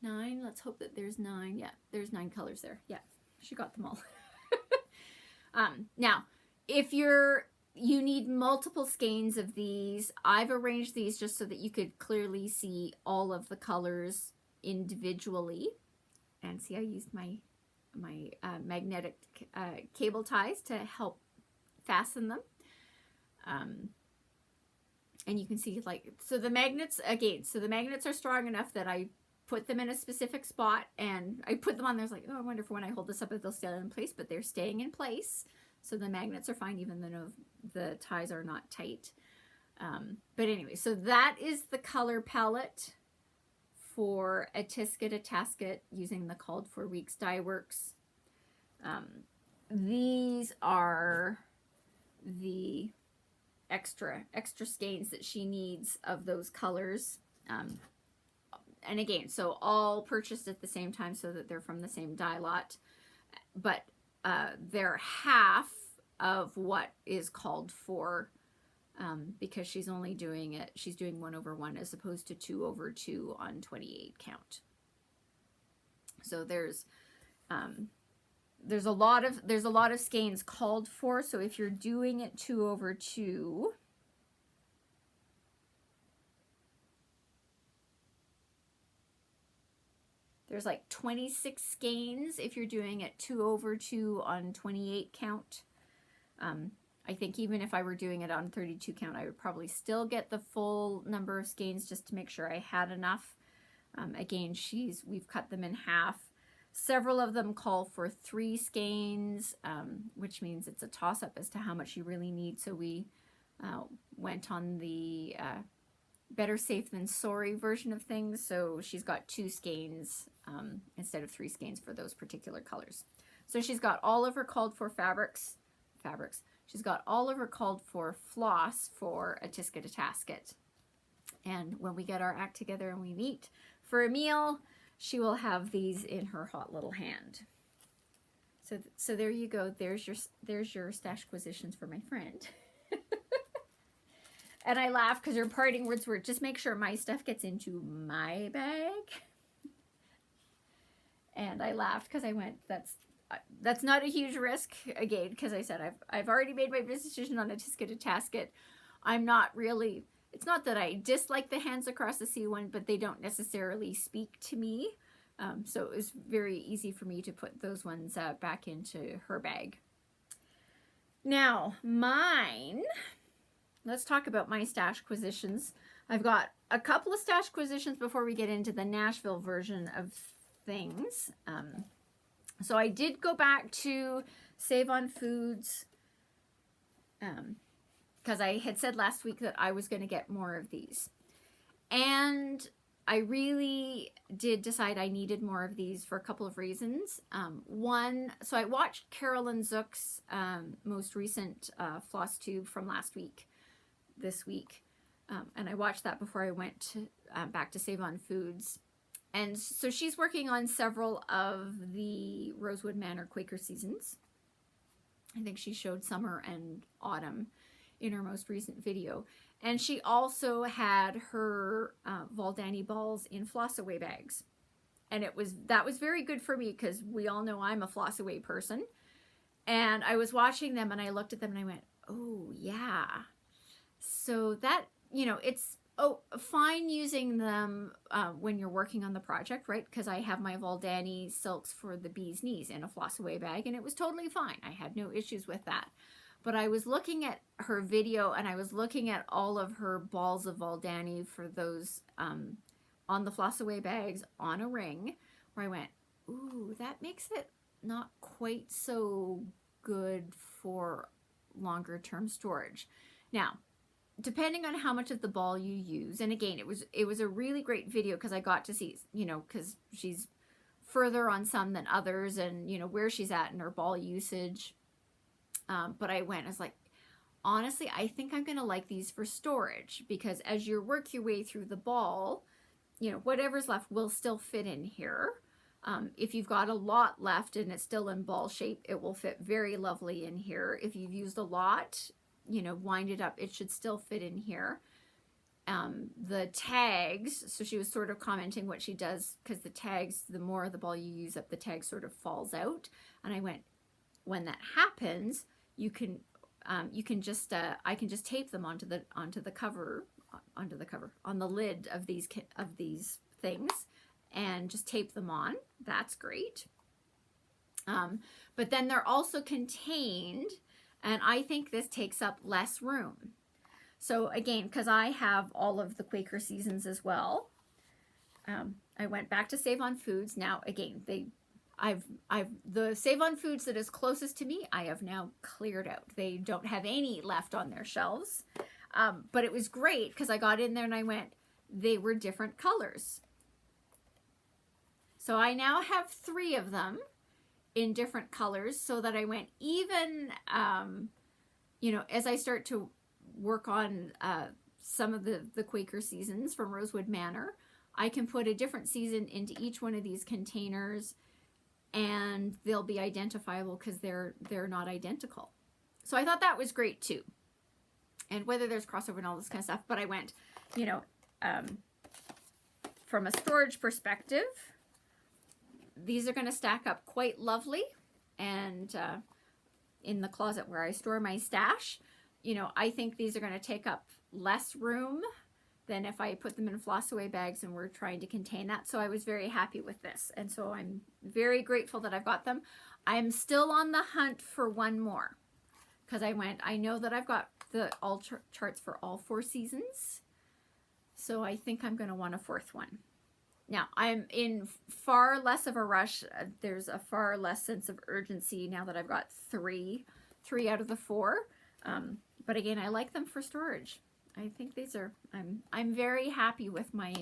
9. Let's hope that there's 9. Yeah, there's 9 colors there. Yeah, she got them all. Now, if you need multiple skeins of these, I've arranged these just so that you could clearly see all of the colors individually. And see, I used my magnetic cable ties to help fasten them. And you can see, like, so the magnets, again, so the magnets are strong enough that I put them in a specific spot, and I put them on there. I was like, oh, I wonder if when I hold this up, if they'll stay in place, but they're staying in place. So the magnets are fine, even though the ties are not tight. But anyway, so that is the color palette for a Tisket, a Tasket, using the Called for Weeks Dye Works. These are the extra skeins that she needs of those colors. And again, so all purchased at the same time so that they're from the same dye lot. But they're half of what is called for, because she's only doing it, she's doing 1/1 as opposed to 2/2 on 28 count. So there's a lot of skeins called for. So if you're doing it 2/2, there's like 26 skeins if you're doing it 2/2 on 28 count. I think even if I were doing it on 32 count, I would probably still get the full number of skeins just to make sure I had enough. Again, we've cut them in half. Several of them call for 3 skeins, which means it's a toss-up as to how much you really need. So we went on the better safe than sorry version of things. So she's got 2 skeins instead of 3 skeins for those particular colors. So she's got all of her called for fabrics. She's got all of her called for floss for a Tisket, a Tasket. And when we get our act together and we meet for a meal, she will have these in her hot little hand. So there you go. There's your Stashquisitions for my friend. And I laugh because her parting words were, just make sure my stuff gets into my bag. And I laughed because I went, that's not a huge risk, again, because I said I've already made my decision on a Tisket, a Tasket. I'm not really, it's not that I dislike the Hands Across the Sea one, but they don't necessarily speak to me. So it was very easy for me to put those ones back into her bag. Now, mine, let's talk about my Stashquisitions. I've got a couple of Stashquisitions before we get into the Nashville version of things. So I did go back to Save on Foods, because I had said last week that I was going to get more of these. And I really did decide I needed more of these for a couple of reasons. One, so I watched Carolyn Zook's most recent Flosstube from this week. And I watched that before I went back to Save on Foods. And so she's working on several of the Rosewood Manor Quaker seasons. I think she showed summer and autumn in her most recent video. And she also had her Valdani balls in floss away bags. And that was very good for me because we all know I'm a floss away person. And I was watching them and I looked at them and I went, oh yeah. So that, it's fine using them when you're working on the project, right? Because I have my Valdani silks for the bee's knees in a floss away bag and it was totally fine. I had no issues with that. But I was looking at her video and I was looking at all of her balls of Valdani for those on the floss away bags on a ring, where I went, ooh, that makes it not quite so good for longer term storage. Now, depending on how much of the ball you use, and again, it was a really great video because I got to see, because she's further on some than others, and where she's at in her ball usage. But I was like, honestly, I think I'm going to like these for storage, because as you work your way through the ball, whatever's left will still fit in here. If you've got a lot left and it's still in ball shape, it will fit very lovely in here. If you've used a lot, wind it up, it should still fit in here. the tags, so she was sort of commenting what she does, because the tags, the more of the ball you use up, the tag sort of falls out. And I went, when that happens, you can just I can just tape them onto the cover, on the lid of these things, and just tape them on. That's great. But then they're also contained, and I think this takes up less room. So again, because I have all of the Quaker Seasons as well, I went back to Save On Foods. Now again, the Save On Foods that is closest to me, I have now cleared out. They don't have any left on their shelves. But it was great because I got in there and I went, they were different colors. So I now have 3 of them in different colors, so that I went, even, as I start to work on some of the Quaker Seasons from Rosewood Manor, I can put a different season into each one of these containers, and they'll be identifiable because they're not identical. So I thought that was great too. And whether there's crossover and all this kind of stuff, but I went, from a storage perspective, these are going to stack up quite lovely, and in the closet where I store my stash, I think these are going to take up less room than if I put them in floss away bags and we're trying to contain that. So I was very happy with this, and so I'm very grateful that I've got them. I'm still on the hunt for one more, because I know that I've got the all charts for all 4 seasons, so I think I'm going to want a 4th one. Now, I'm in far less of a rush. There's a far less sense of urgency now that I've got 3 out of the 4. But again, I like them for storage. I think these are, I'm very happy with my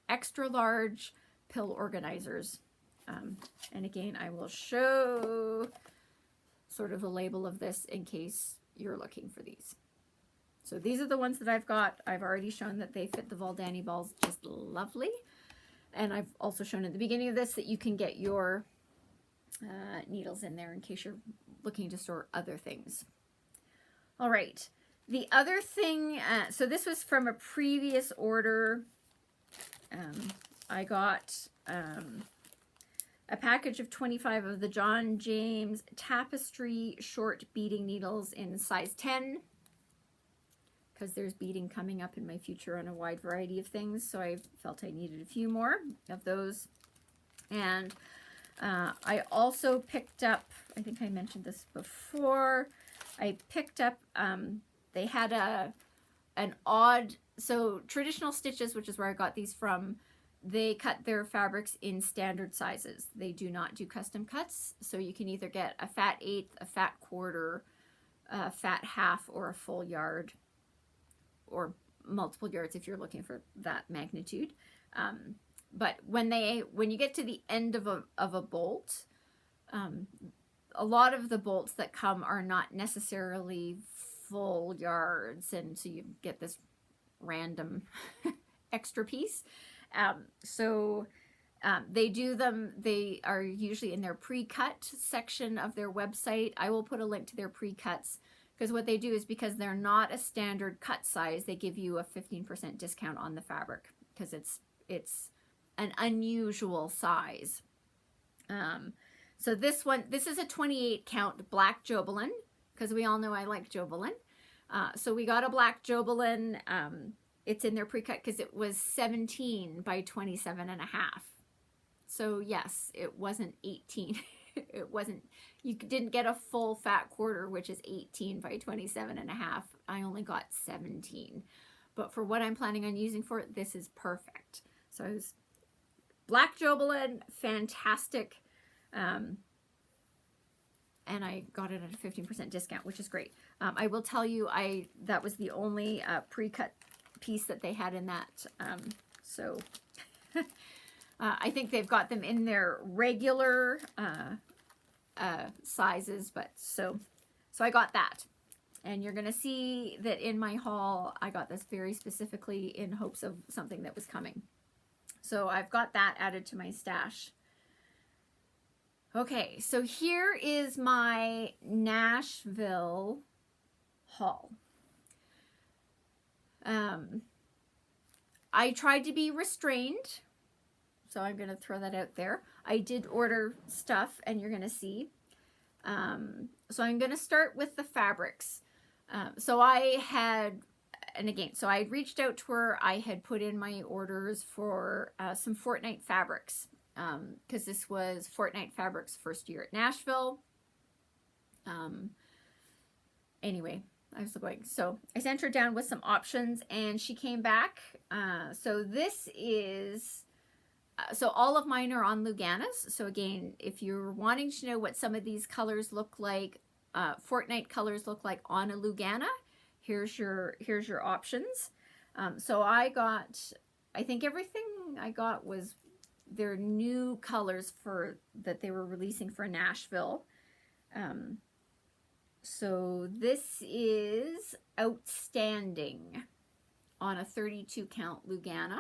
extra large pill organizers. And again, I will show sort of the label of this in case you're looking for these. So these are the ones that I've got. I've already shown that they fit the Valdani balls just lovely. And I've also shown at the beginning of this that you can get your needles in there in case you're looking to store other things. All right. The other thing, so this was from a previous order. I got a package of 25 of the John James Tapestry short beading needles in size 10. Because there's beading coming up in my future on a wide variety of things, so I felt I needed a few more of those. And I also picked up, I think I mentioned this before, I picked up, they had an odd, so Traditional Stitches, which is where I got these from, they cut their fabrics in standard sizes. They do not do custom cuts, so you can either get a fat 1/8, a fat 1/4, a fat 1/2, or a full yard, or multiple yards if you're looking for that magnitude. But when you get to the end of a bolt, a lot of the bolts that come are not necessarily full yards, and so you get this random extra piece. They do them, they are usually in their pre-cut section of their website. I will put a link to their pre-cuts, because what they do is, because they're not a standard cut size, they give you a 15% discount on the fabric, because it's an unusual size. So this is a 28 count black Jobelin, because we all know I like Jobelin. So we got a black Jobelin. It's in their pre-cut because it was 17 by 27.5. So yes, it wasn't 18. It wasn't, you didn't get a full fat 1/4, which is 18 by 27.5. I only got 17. But for what I'm planning on using for it, this is perfect. So it was black Jobelin, fantastic. And I got it at a 15% discount, which is great. I will tell you, that was the only pre-cut piece that they had in that. So I think they've got them in their regular sizes, but so I got that. And you're going to see that in my haul, I got this very specifically in hopes of something that was coming. So I've got that added to my stash. Okay, so here is my Nashville haul. I tried to be restrained, so I'm going to throw that out there. I did order stuff, and you're going to see. So I'm going to start with the fabrics. So I had, and again, so I reached out to her. I had put in my orders for some Fortnight fabrics, because this was Fortnight Fabrics' first year at Nashville. Anyway, I was going, so I sent her down with some options, and she came back. So this is, so all of mine are on Luganas. So again, if you're wanting to know what some of these colors look like, Fortnight colors look like on a Lugana, here's your options. So I think everything I got was their new colors that they were releasing for Nashville. So this is Outstanding on a 32 count Lugana.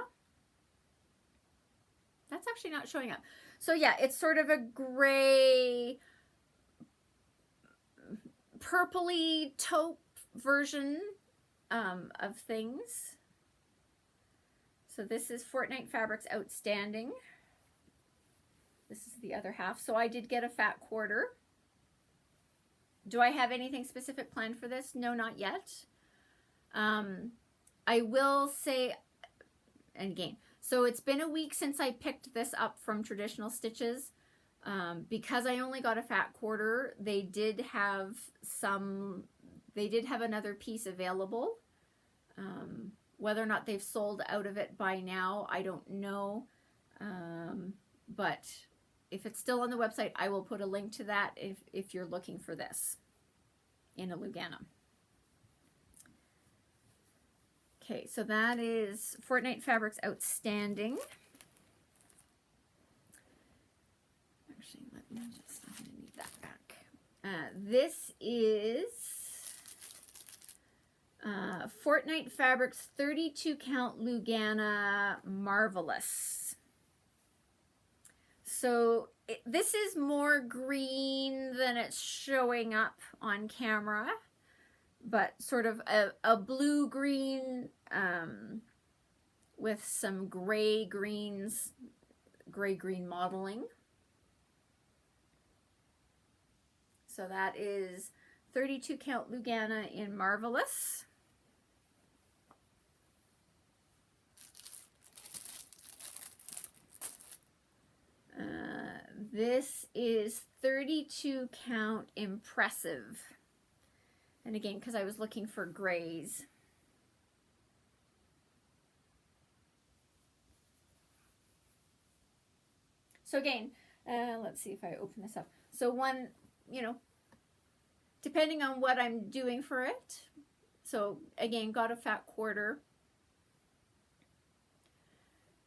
That's actually not showing up. So yeah, it's sort of a gray, purpley taupe version of things. So this is Fortnight Fabrics Outstanding. This is the other half. So I did get a fat quarter. Do I have anything specific planned for this? No, not yet. I will say, and again, so it's been a week since I picked this up from Traditional Stitches. Because I only got a fat quarter, they did have another piece available. Whether or not they've sold out of it by now, I don't know. But if it's still on the website, I will put a link to that if you're looking for this in a Lugana. Okay, so that is Fortnight Fabrics Outstanding. Actually, let me just, I'm going to need that back. This is Fortnight Fabrics 32 count Lugana Marvelous. So this is more green than it's showing up on camera, but sort of a blue-green with some gray-green modeling. So that is 32 count Lugana in Marvelous. This is 32 count Impressive. And again, because I was looking for grays. So again, let's see if I open this up. So one, depending on what I'm doing for it. So again, got a fat quarter.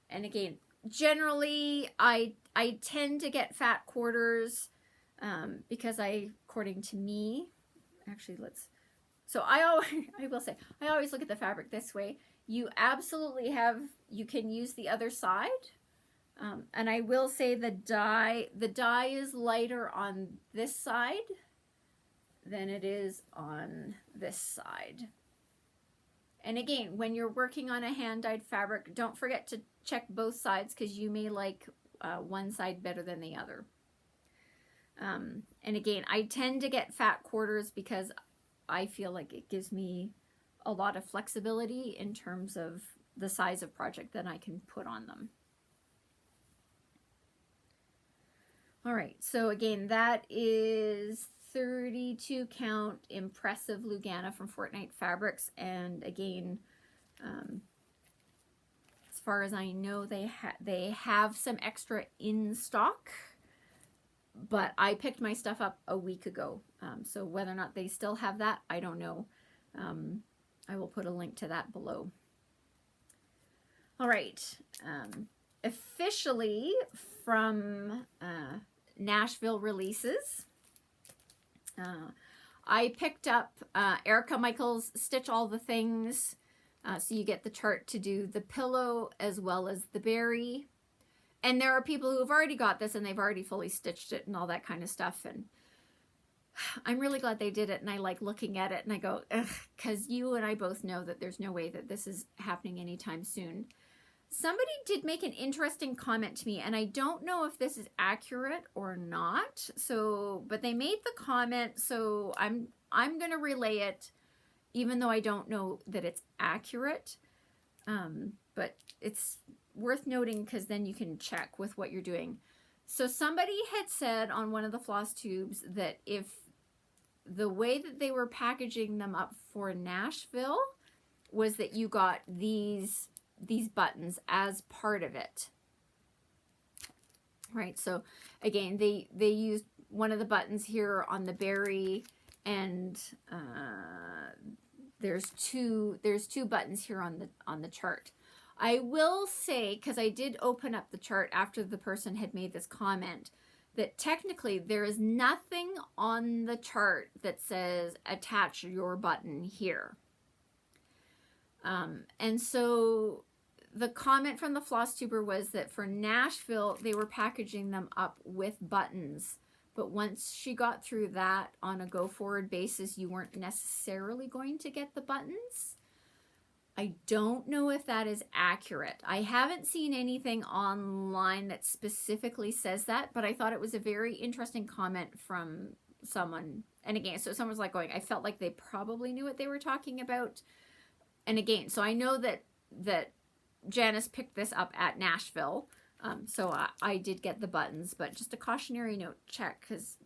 And again, generally I tend to get fat quarters because according to me, actually so I will say, I always look at the fabric this way. You absolutely you can use the other side. And I will say the dye is lighter on this side than it is on this side. And again, when you're working on a hand-dyed fabric, don't forget to check both sides because you may like one side better than the other. And again, I tend to get fat quarters because I feel like it gives me a lot of flexibility in terms of the size of project that I can put on them. All right, so again, that is 32 count Impressive Lugana from Fortnight Fabrics. And again, as far as I know, they have some extra in stock, but I picked my stuff up a week ago. So whether or not they still have that, I don't know. I will put a link to that below. All right, officially from Nashville Releases, I picked up Erica Michaels' Stitch All the Things. So you get the chart to do the pillow as well as the berry. And there are people who have already got this and they've already fully stitched it and all that kind of stuff. And I'm really glad they did it. And I like looking at it and I go, ugh, because you and I both know that there's no way that this is happening anytime soon. Somebody did make an interesting comment to me, and I don't know if this is accurate or not. So, but they made the comment, so I'm going to relay it, even though I don't know that it's accurate. But it's worth noting because then you can check with what you're doing. So somebody had said on one of the floss tubes that if the way that they were packaging them up for Nashville was that you got these buttons as part of it, right? So again, they used one of the buttons here on the berry, and there's two buttons here on the chart. I will say, because I did open up the chart after the person had made this comment, that technically there is nothing on the chart that says attach your button here. And so the comment from the floss tuber was that for Nashville, they were packaging them up with buttons. But once she got through that on a go-forward basis, you weren't necessarily going to get the buttons. I don't know if that is accurate. I haven't seen anything online that specifically says that, but I thought it was a very interesting comment from someone. And again, so someone was like going, I felt like they probably knew what they were talking about. And again, so I know that Janice picked this up at Nashville. So I did get the buttons, but just a cautionary note, check, because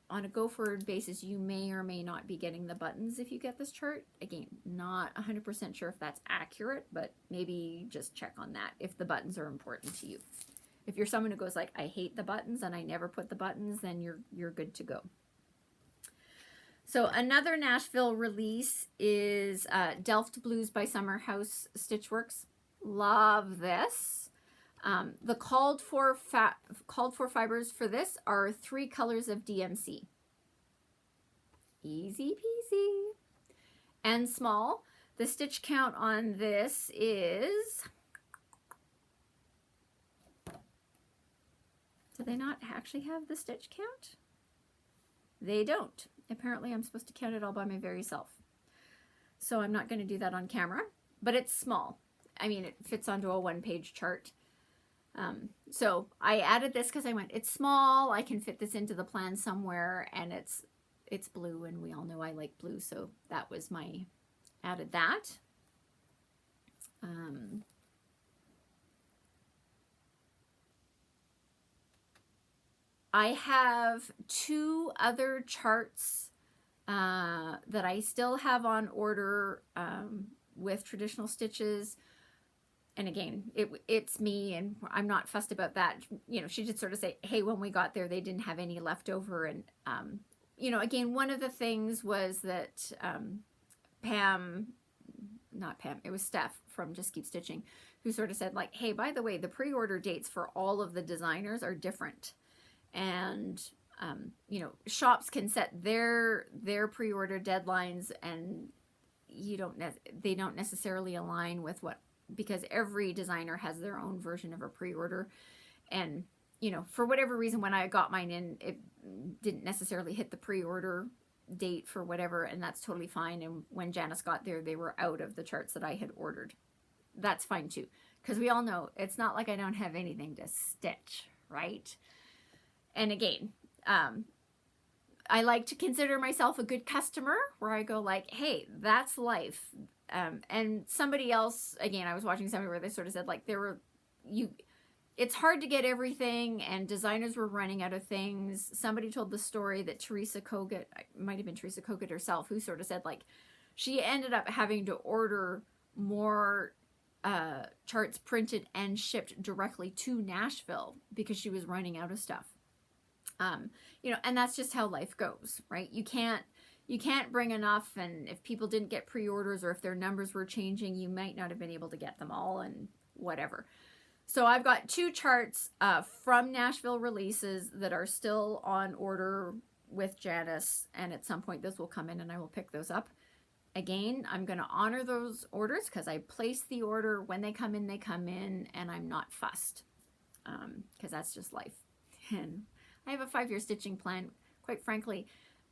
on a go-forward basis, you may or may not be getting the buttons if you get this chart. Again, not 100% sure if that's accurate, but maybe just check on that if the buttons are important to you. If you're someone who goes like, I hate the buttons and I never put the buttons, then you're good to go. So another Nashville release is Delft Blues by Summer House Stitchworks. Love this. The called for fibers for this are 3 colors of DMC. Easy peasy. And small. The stitch count on this is... Do they not actually have the stitch count? They don't. Apparently I'm supposed to count it all by my very self. So I'm not going to do that on camera, but it's small. I mean, it fits onto a 1-page chart. So I added this because I went, it's small, I can fit this into the plan somewhere, and it's blue, and we all know I like blue, so that was my, added that. I have 2 other charts that I still have on order with traditional stitches. And again, it's me, and I'm not fussed about that. You know, she did sort of say, hey, when we got there, they didn't have any left over. And, you know, again, one of the things was that it was Steph from Just Keep Stitching, who sort of said, like, hey, by the way, the pre-order dates for all of the designers are different. And, you know, shops can set their pre-order deadlines, and they don't necessarily align with what, because every designer has their own version of a pre-order. And, you know, for whatever reason, when I got mine in, it didn't necessarily hit the pre-order date for whatever, and that's totally fine. And when Janice got there, they were out of the charts that I had ordered. That's fine too, because we all know it's not like I don't have anything to stitch, right? And again, I like to consider myself a good customer, where I go like, hey, that's life. And somebody else, again, I was watching somebody where they sort of said like it's hard to get everything, and designers were running out of things. Somebody told the story that Teresa Kogut, it might have been Teresa Kogut herself, who sort of said like she ended up having to order more charts printed and shipped directly to Nashville because she was running out of stuff. You know, and that's just how life goes, right? You can't bring enough, and if people didn't get pre-orders or if their numbers were changing, you might not have been able to get them all, and whatever. So I've got 2 charts from Nashville releases that are still on order with Janice, and at some point this will come in and I will pick those up. Again, I'm going to honor those orders because I place the order. When they come in, and I'm not fussed because that's just life. And I have a 5-year stitching plan. Quite frankly,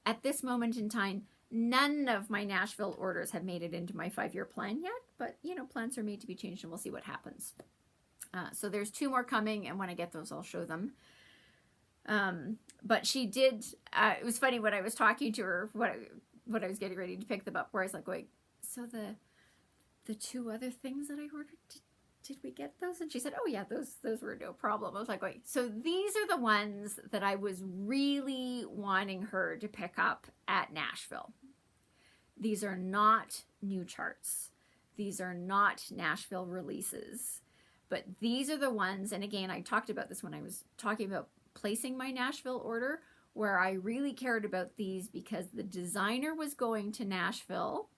at this moment in time, none of my Nashville orders have made it into my 5-year plan yet, but you know, plans are made to be changed, and we'll see what happens. So there's 2 more coming, and when I get those, I'll show them. But she did, it was funny when I was talking to her, when I was getting ready to pick them up, where I was like, wait, so the 2 other things that I ordered, did we get those? And she said, oh yeah, those were no problem. I was like, wait, so these are the ones that I was really wanting her to pick up at Nashville. These are not new charts. These are not Nashville releases, but these are the ones, and again, I talked about this when I was talking about placing my Nashville order, where I really cared about these because the designer was going to Nashville.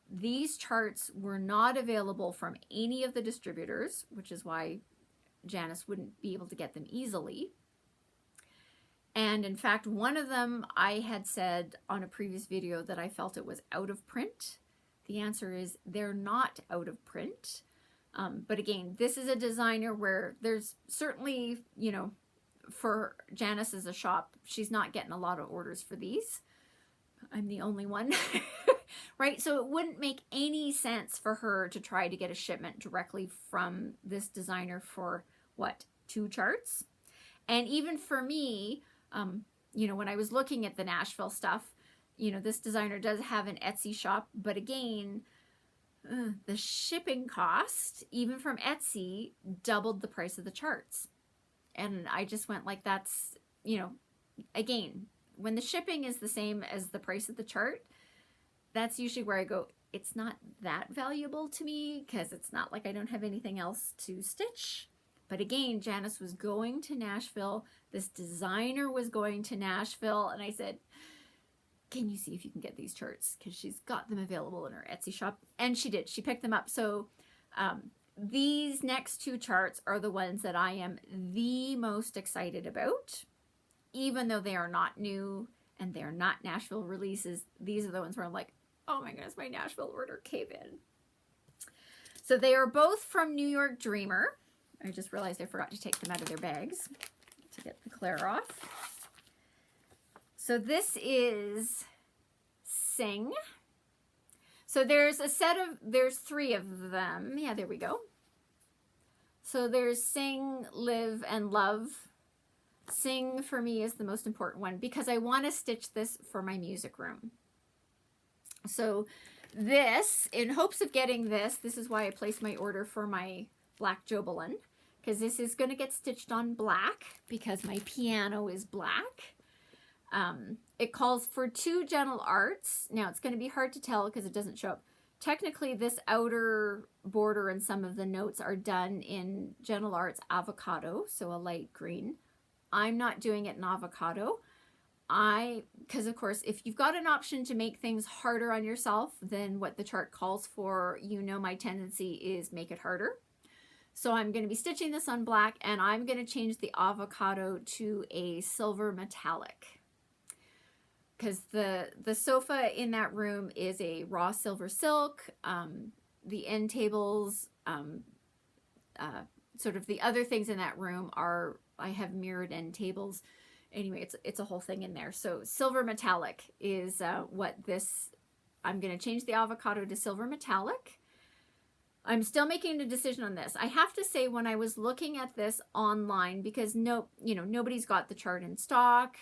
These charts were not available from any of the distributors, which is why Janice wouldn't be able to get them easily. And in fact, one of them I had said on a previous video that I felt it was out of print. The answer is they're not out of print. But again, this is a designer where there's certainly, you know, for Janice as a shop, she's not getting a lot of orders for these. I'm the only one, right? So it wouldn't make any sense for her to try to get a shipment directly from this designer for, what, 2 charts? And even for me, you know, when I was looking at the Nashville stuff, you know, this designer does have an Etsy shop, but again, the shipping cost, even from Etsy, doubled the price of the charts. And I just went like, that's, you know, again, when the shipping is the same as the price of the chart, that's usually where I go, it's not that valuable to me because it's not like I don't have anything else to stitch. But again, Janice was going to Nashville. This designer was going to Nashville. And I said, can you see if you can get these charts? Because she's got them available in her Etsy shop. And she did. She picked them up. So these next 2 charts are the ones that I am the most excited about. Even though they are not new and they're not Nashville releases, these are the ones where I'm like, oh my goodness, my Nashville order came in. So they are both from New York Dreamer. I just realized I forgot to take them out of their bags to get the Claire off. So this is Sing. So there's 3 of them. Yeah, there we go. So there's Sing, Live, and Love. Sing for me is the most important one because I want to stitch this for my music room. So this, in hopes of getting this is why I placed my order for my black Jobelin, because this is going to get stitched on black because my piano is black. It calls for 2 Gentle Arts. Now it's going to be hard to tell because it doesn't show up. Technically, this outer border and some of the notes are done in Gentle Arts Avocado, so a light green. I'm not doing it in avocado. Because of course, if you've got an option to make things harder on yourself than what the chart calls for, you know my tendency is make it harder. So I'm going to be stitching this on black, and I'm going to change the avocado to a silver metallic. Because the sofa in that room is a raw silver silk. The end tables, sort of the other things in that room are, I have mirrored end tables. Anyway, it's a whole thing in there. So silver metallic is what this, I'm going to change the avocado to silver metallic. I'm still making a decision on this. I have to say, when I was looking at this online, because nobody's got the chart in stock,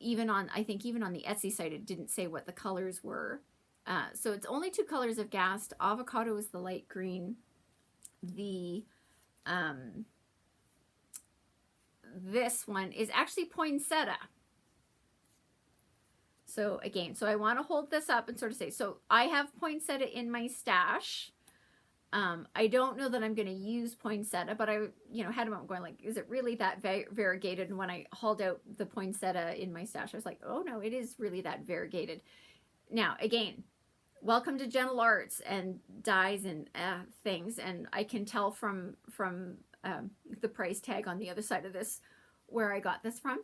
I think even on the Etsy site, it didn't say what the colors were. So it's only 2 colors of Gast. Avocado is the light green. This one is actually poinsettia. So again, I want to hold this up and sort of say, so I have poinsettia in my stash. I don't know that I'm going to use poinsettia, but I, had a moment going like, is it really that variegated? And when I hauled out the poinsettia in my stash, I was like, oh no, it is really that variegated. Now, again, welcome to Gentle Arts and dyes and things. And I can tell from the price tag on the other side of this where I got this from.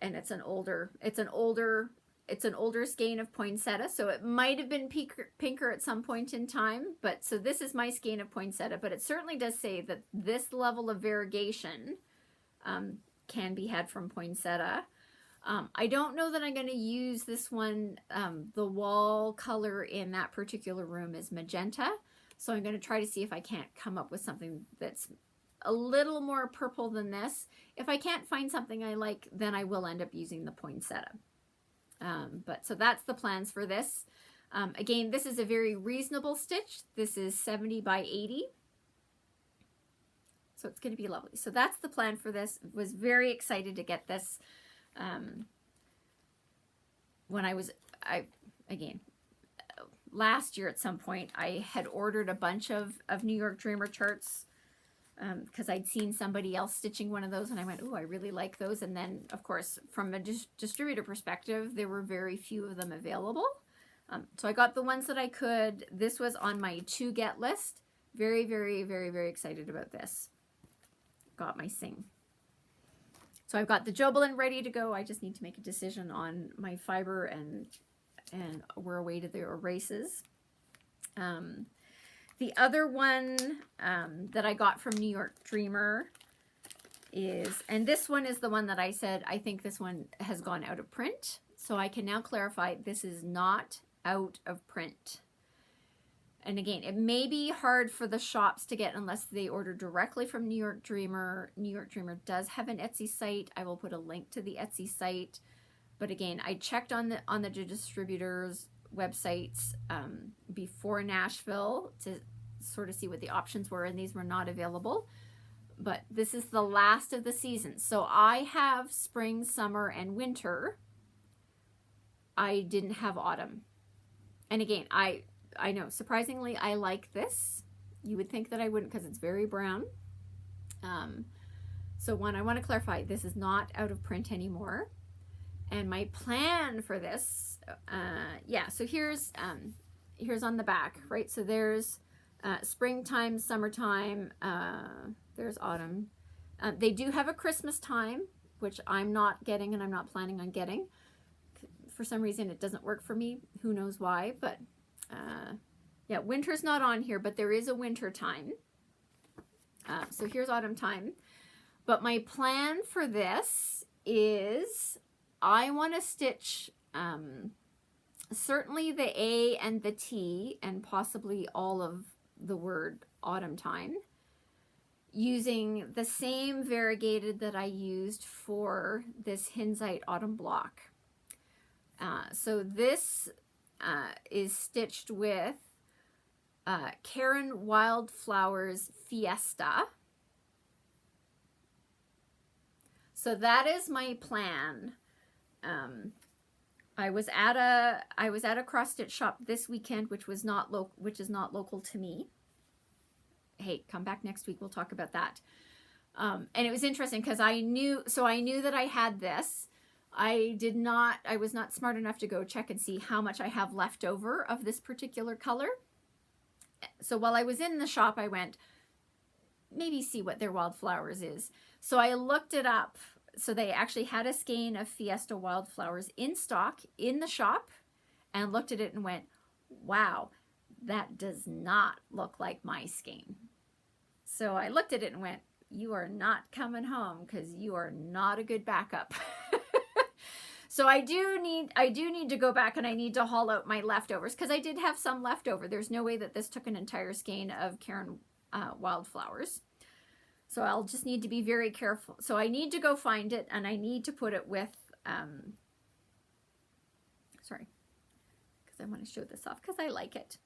And it's an older skein of poinsettia, so it might have been pinker at some point in time, but so this is my skein of poinsettia, but it certainly does say that this level of variegation can be had from poinsettia. I don't know that I'm going to use this one. The wall color in that particular room is magenta, so I'm going to try to see if I can't come up with something that's a little more purple than this. If I can't find something I like, then I will end up using the poinsettia. But so that's the plans for this. Again, this is a very reasonable stitch. This is 70 by 80. So it's going to be lovely. So that's the plan for this. Was very excited to get this. When again, last year at some point, I had ordered a bunch of New York Dreamer charts because I'd seen somebody else stitching one of those, and I went, oh, I really like those. And then, of course, from a distributor perspective, there were very few of them available. So I got the ones that I could. This was on my to-get list. Very, very, very, very excited about this. Got my Sing. So I've got the Jobelan ready to go. I just need to make a decision on my fiber, and we're away to the erases. The other one that I got from New York Dreamer is, and this one is the one that I said, I think this one has gone out of print. So I can now clarify, this is not out of print. And again, it may be hard for the shops to get unless they order directly from New York Dreamer. New York Dreamer does have an Etsy site. I will put a link to the Etsy site. But again, I checked on the distributors' websites before Nashville to sort of see what the options were, and these were not available. But this is the last of the season. So I have spring, summer, and winter. I didn't have autumn. And again, I know, surprisingly, I like this. You would think that I wouldn't because it's very brown. So one, I want to clarify, this is not out of print anymore. And my plan for this, yeah, so here's on the back, right? So there's springtime, summertime, there's autumn. They do have a Christmas time, which I'm not getting and I'm not planning on getting. For some reason, it doesn't work for me. Who knows why, but yeah, winter's not on here, but there is a winter time. So here's autumn time. But my plan for this is I want to stitch certainly the A and the T and possibly all of the word autumn time using the same variegated that I used for this Hinzite autumn block. So this is stitched with Karen Wildflowers Fiesta. So that is my plan. I was at a cross stitch shop this weekend, which is not local to me. Hey, come back next week. We'll talk about that. And it was interesting because I knew that I had this. I was not smart enough to go check and see how much I have left over of this particular color. So while I was in the shop, I went, maybe see what their wildflowers is. So I looked it up. So they actually had a skein of Fiesta wildflowers in stock in the shop, and looked at it and went, wow, that does not look like my skein. So I looked at it and went, you are not coming home because you are not a good backup. So I do need to go back and I need to haul out my leftovers because I did have some leftover. There's no way that this took an entire skein of Karen wildflowers. So I'll just need to be very careful. So I need to go find it and I need to put it with, sorry, because I want to show this off because I like it.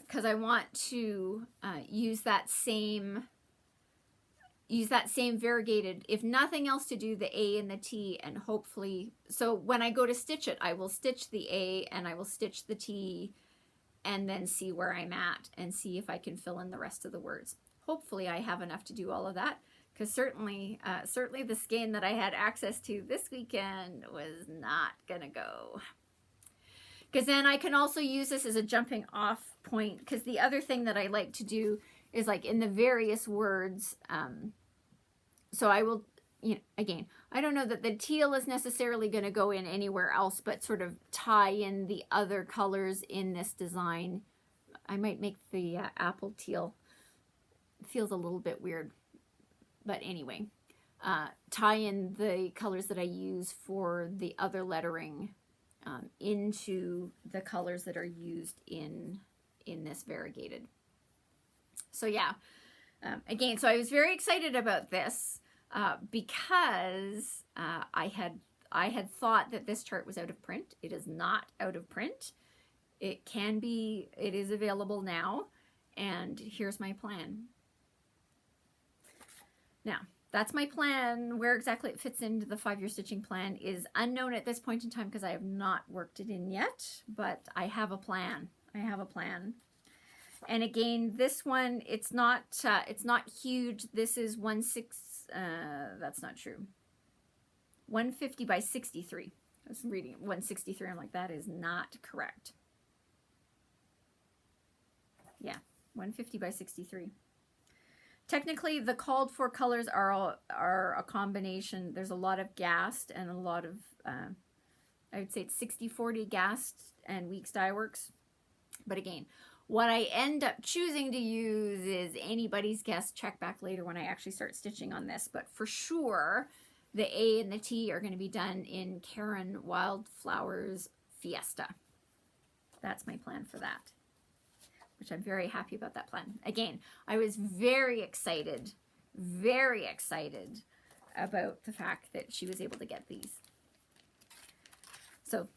Because I want to use that same variegated, if nothing else, to do the A and the T, and hopefully, so when I go to stitch it, I will stitch the A and I will stitch the T and then see where I'm at and see if I can fill in the rest of the words. Hopefully I have enough to do all of that, because certainly the skein that I had access to this weekend was not gonna go. Because then I can also use this as a jumping off point, because the other thing that I like to do is like in the various words, so I will, again, I don't know that the teal is necessarily going to go in anywhere else, but sort of tie in the other colors in this design. I might make the apple teal, feels a little bit weird, but anyway, tie in the colors that I use for the other lettering into the colors that are used in this variegated. So yeah, Again, so I was very excited about this because I had thought that this chart was out of print. It is not out of print. It is available now, and here's my plan. Now, that's my plan. Where exactly it fits into the 5-year stitching plan is unknown at this point in time because I have not worked it in yet, but I have a plan. I have a plan. And again, this one, it's not huge. This is that's not true. 150 by 63. I was reading 163. I'm like, that is not correct. Yeah, 150 by 63. Technically, the called for colors are a combination. There's a lot of Gast and a lot of, I would say it's 60-40 Gast and Weeks Dye Works. But again, what I end up choosing to use is anybody's guess. Check back later when I actually start stitching on this. But for sure, the A and the T are going to be done in Karen Wildflowers Fiesta. That's my plan for that, which I'm very happy about that plan. Again, I was very excited about the fact that she was able to get these. So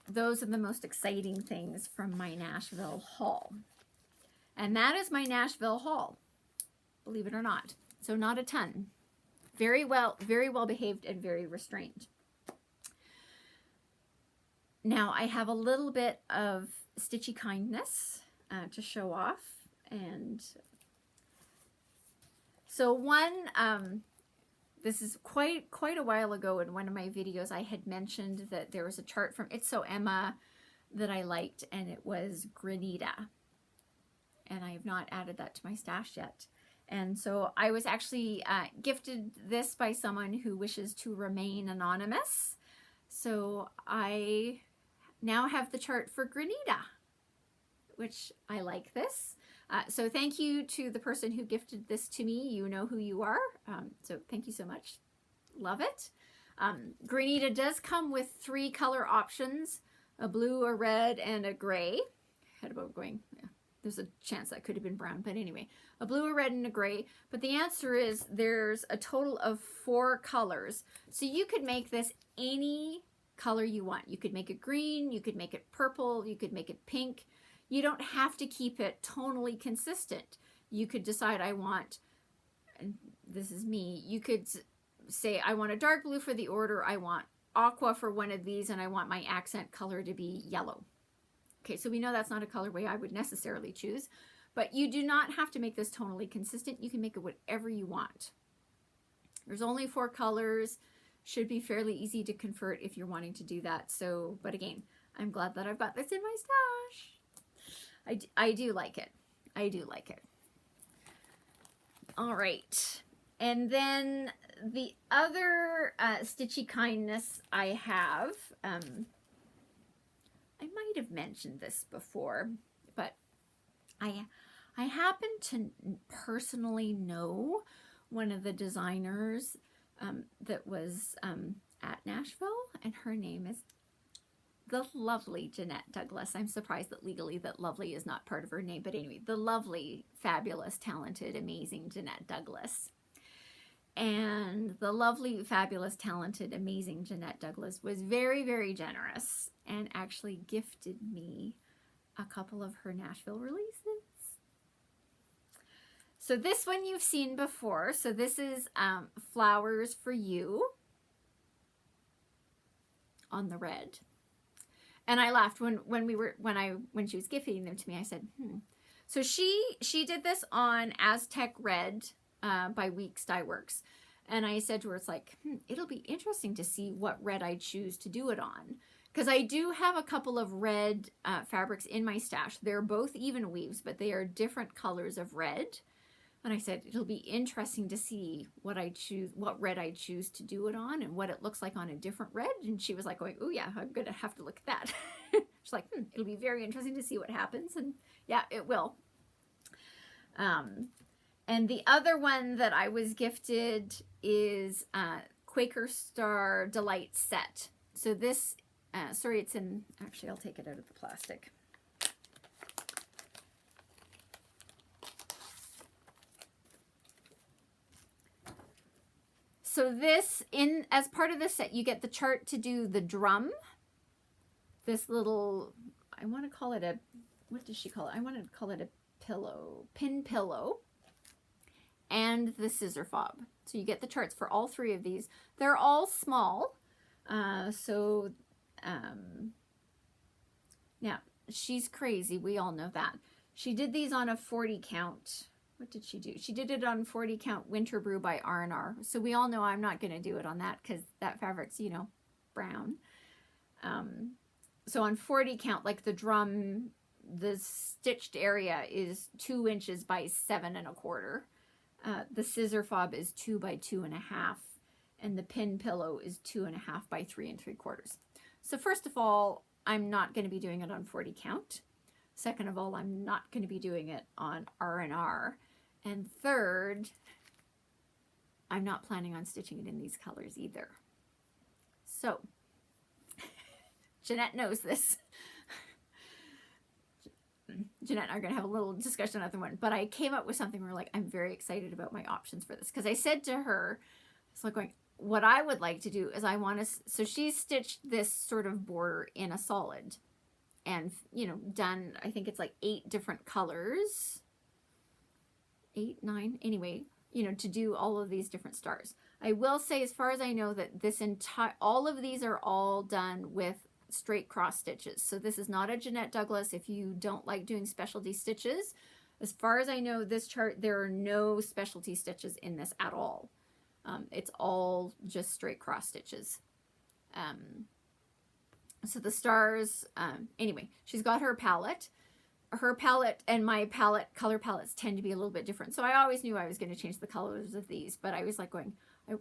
those are the most exciting things from my Nashville haul. And that is my Nashville haul, believe it or not. So not a ton. Very well behaved and very restrained. Now I have a little bit of stitchy kindness to show off. And so this is quite a while ago in one of my videos, I had mentioned that there was a chart from It's So Emma that I liked, and it was Granita. And I have not added that to my stash yet. And so I was actually gifted this by someone who wishes to remain anonymous. So I now have the chart for Granita, which I like this. So thank you to the person who gifted this to me. You know who you are. So thank you so much. Love it. Granita does come with 3 color options, a blue, a red, and a gray. Had about going, yeah, there's a chance that could have been brown, but anyway, a blue, a red, and a gray. But the answer is there's a total of 4 colors. So you could make this any color you want. You could make it green, you could make it purple, you could make it pink. You don't have to keep it tonally consistent. You could decide I want, and this is me, you could say I want a dark blue for the order, I want aqua for one of these, and I want my accent color to be yellow. Okay, so we know that's not a colorway I would necessarily choose, but you do not have to make this tonally consistent. You can make it whatever you want. There's only 4 colors. Should be fairly easy to convert if you're wanting to do that. So, but again, I'm glad that I've got this in my stash. I do like it. I do like it. All right. And then the other stitchy kindness I have, I might have mentioned this before, but I happen to personally know one of the designers that was at Nashville, and her name is the lovely Jeanette Douglas. I'm surprised that legally that lovely is not part of her name, but anyway, the lovely, fabulous, talented, amazing Jeanette Douglas. And the lovely, fabulous, talented, amazing Jeanette Douglas was very, very generous and actually gifted me a couple of her Nashville releases. So this one you've seen before. So this is Flowers for You on the red. And I laughed when she was gifting them to me. I said, So she did this on Aztec Red by Weeks Dye Works. And I said to her, it's like, it'll be interesting to see what red I choose to do it on. Because I do have a couple of red fabrics in my stash. They're both even weaves, but they are different colors of red. And I said, it'll be interesting to see what red I choose to do it on and what it looks like on a different red. And she was like going, oh yeah, I'm going to have to look at that. She's like, it'll be very interesting to see what happens. And yeah, it will. And the other one that I was gifted is Quaker Star Delight Set. So this, sorry, it's in, actually I'll take it out of the plastic. So this, as part of this set, you get the chart to do the drum. This little, I want to call it a, what does she call it? I want to call it a pillow, pin pillow, and the scissor fob. So you get the charts for all three of these. They're all small. Now, she's crazy. We all know that. She did these on a 40 count. What did she do? She did it on 40 count Winter Brew by R&R. So we all know I'm not going to do it on that because that fabric's, you know, brown. So on 40 count, like the drum, the stitched area is 2 inches by 7 1/4. The scissor fob is 2 by 2 1/2. And the pin pillow is 2 1/2 by 3 3/4. So first of all, I'm not going to be doing it on 40 count. Second of all, I'm not going to be doing it on R&R. And third, I'm not planning on stitching it in these colors either. So, Jeanette knows this. Jeanette and I are going to have a little discussion on the other one. But I came up with something where, like, I'm very excited about my options for this. Because I said to her, it's like going, what I would like to do is I want to, so she's stitched this sort of border in a solid. And, you know, done, I think it's like 8 different colors. 8, 9, anyway, you know, to do all of these different stars. I will say, as far as I know, that this entire, all of these are all done with straight cross stitches. So this is not a Jeanette Douglas if you don't like doing specialty stitches. As far as I know, this chart, there are no specialty stitches in this at all. It's all just straight cross stitches. So the stars, anyway, she's got her palette. Her palette and my palette, color palettes tend to be a little bit different. So I always knew I was going to change the colors of these, but I was like going,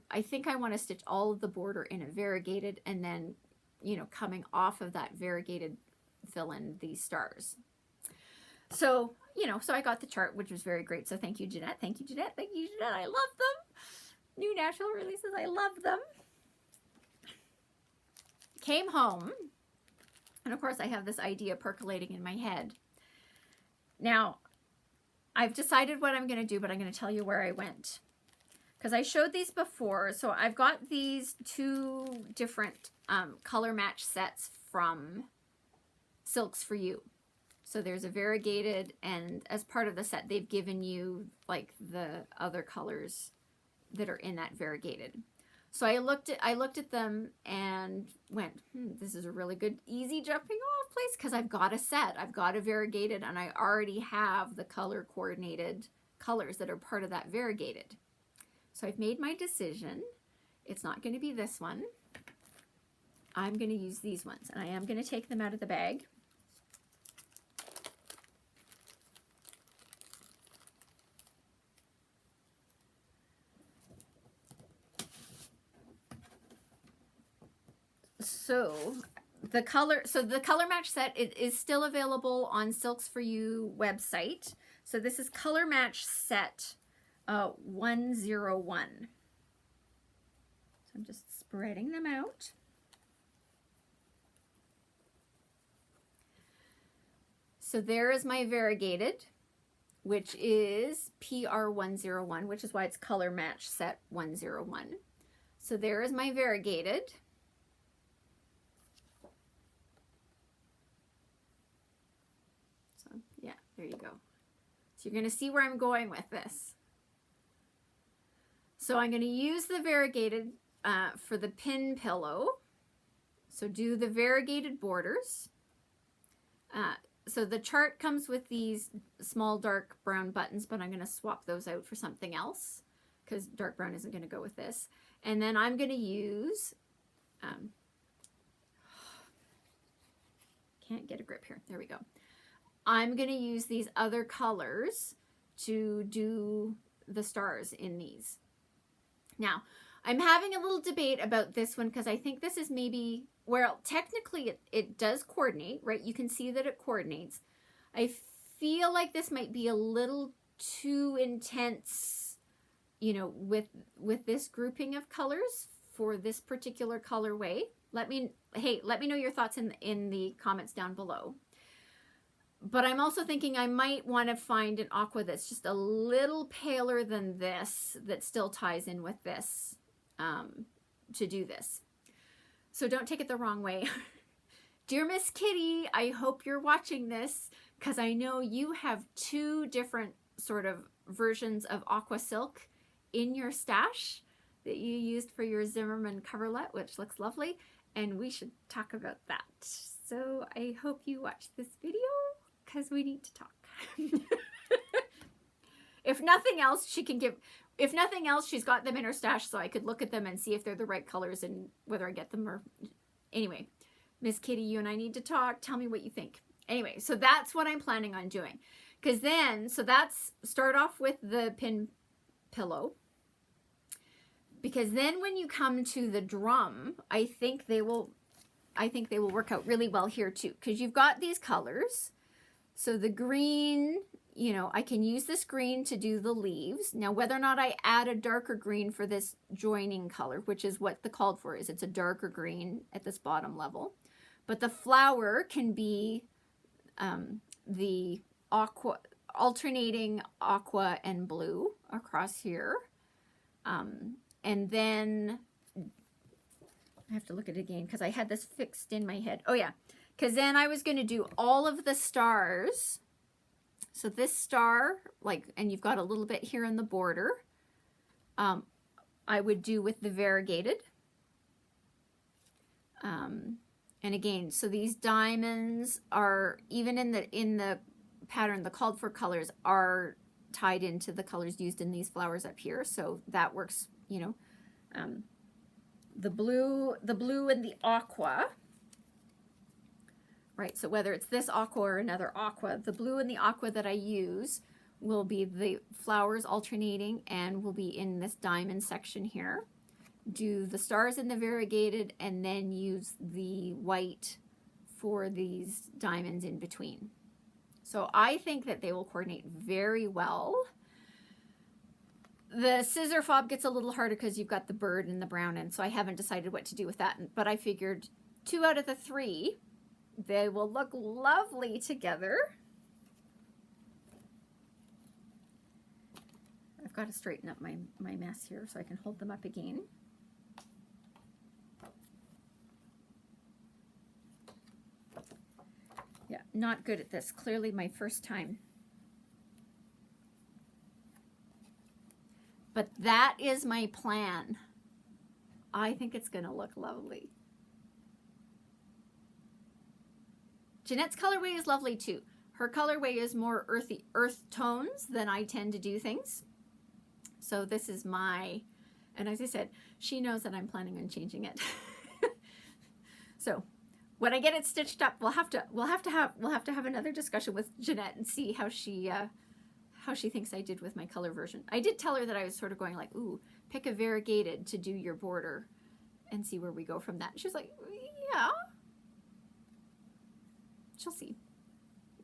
I think I want to stitch all of the border in a variegated, and then, you know, coming off of that variegated, fill in these stars. So, you know, so I got the chart, which was very great. So thank you, Jeanette. Thank you, Jeanette. Thank you, Jeanette. I love them. New Nashville releases. I love them. Came home, and of course I have this idea percolating in my head. Now, I've decided what I'm going to do, but I'm going to tell you where I went. Because I showed these before. So I've got these 2 different color match sets from Silks for You. So there's a variegated, and as part of the set, they've given you like the other colors that are in that variegated. So I looked at them and went, this is a really good, easy jumping off place because I've got a set. I've got a variegated, and I already have the color coordinated colors that are part of that variegated. So I've made my decision. It's not going to be this one. I'm going to use these ones, and I am going to take them out of the bag. So the color match set, it is still available on Silks for You website. So this is color match set 101. So I'm just spreading them out. So there is my variegated, which is PR101, which is why it's color match set 101. So there is my variegated. So yeah, there you go. So you're going to see where I'm going with this. So I'm going to use the variegated for the pin pillow. So do the variegated borders. So the chart comes with these small dark brown buttons, but I'm going to swap those out for something else because dark brown isn't going to go with this. And then I'm going to use, can't get a grip here. There we go. I'm going to use these other colors to do the stars in these. Now, I'm having a little debate about this one because I think this is maybe, well, technically it does coordinate, right? You can see that it coordinates. I feel like this might be a little too intense, you know, with this grouping of colors for this particular colorway. Let me know your thoughts in the comments down below. But I'm also thinking I might want to find an aqua that's just a little paler than this, that still ties in with this. to do this. So don't take it the wrong way. Dear Miss Kitty, I hope you're watching this, because I know you have 2 different sort of versions of aqua silk in your stash that you used for your Zimmerman coverlet, which looks lovely, and we should talk about that. So I hope you watch this video, because we need to talk. If nothing else, if nothing else, she's got them in her stash so I could look at them and see if they're the right colors and whether I get them or... Anyway, Miss Kitty, you and I need to talk. Tell me what you think. Anyway, so that's what I'm planning on doing. Because then, so that's, start off with the pin pillow. Because then when you come to the drum, I think they will work out really well here too. Because you've got these colors. So the green, you know, I can use this green to do the leaves. Now, whether or not I add a darker green for this joining color, which is what the called for is, it's a darker green at this bottom level. But the flower can be the aqua, alternating aqua and blue across here. And then I have to look at it again because I had this fixed in my head. Oh yeah, because then I was going to do all of the stars. So this star, like, and you've got a little bit here in the border, I would do with the variegated. And again, so these diamonds are, even in the pattern, the called for colors are tied into the colors used in these flowers up here. So that works, you know, the blue and the aqua, right? So whether it's this aqua or another aqua, the blue and the aqua that I use will be the flowers alternating and will be in this diamond section here. Do the stars in the variegated and then use the white for these diamonds in between. So I think that they will coordinate very well. The scissor fob gets a little harder because you've got the bird and the brown in, so I haven't decided what to do with that. But I figured 2 out of the 3, they will look lovely together. I've got to straighten up my mess here so I can hold them up again. Yeah, not good at this. Clearly my first time. But that is my plan. I think it's going to look lovely. Jeanette's colorway is lovely too. Her colorway is more earthy, earth tones than I tend to do things. So this is my, and as I said, she knows that I'm planning on changing it. So when I get it stitched up, we'll have to have another discussion with Jeanette and see how she thinks I did with my color version. I did tell her that I was sort of going like, ooh, pick a variegated to do your border and see where we go from that. She was like, yeah. She'll see.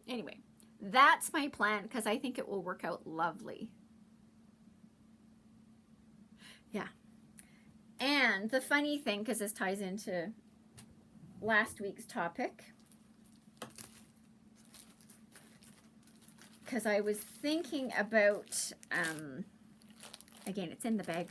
Anyway, that's my plan because I think it will work out lovely. Yeah. And the funny thing, because this ties into last week's topic, because I was thinking about, again, it's in the bag.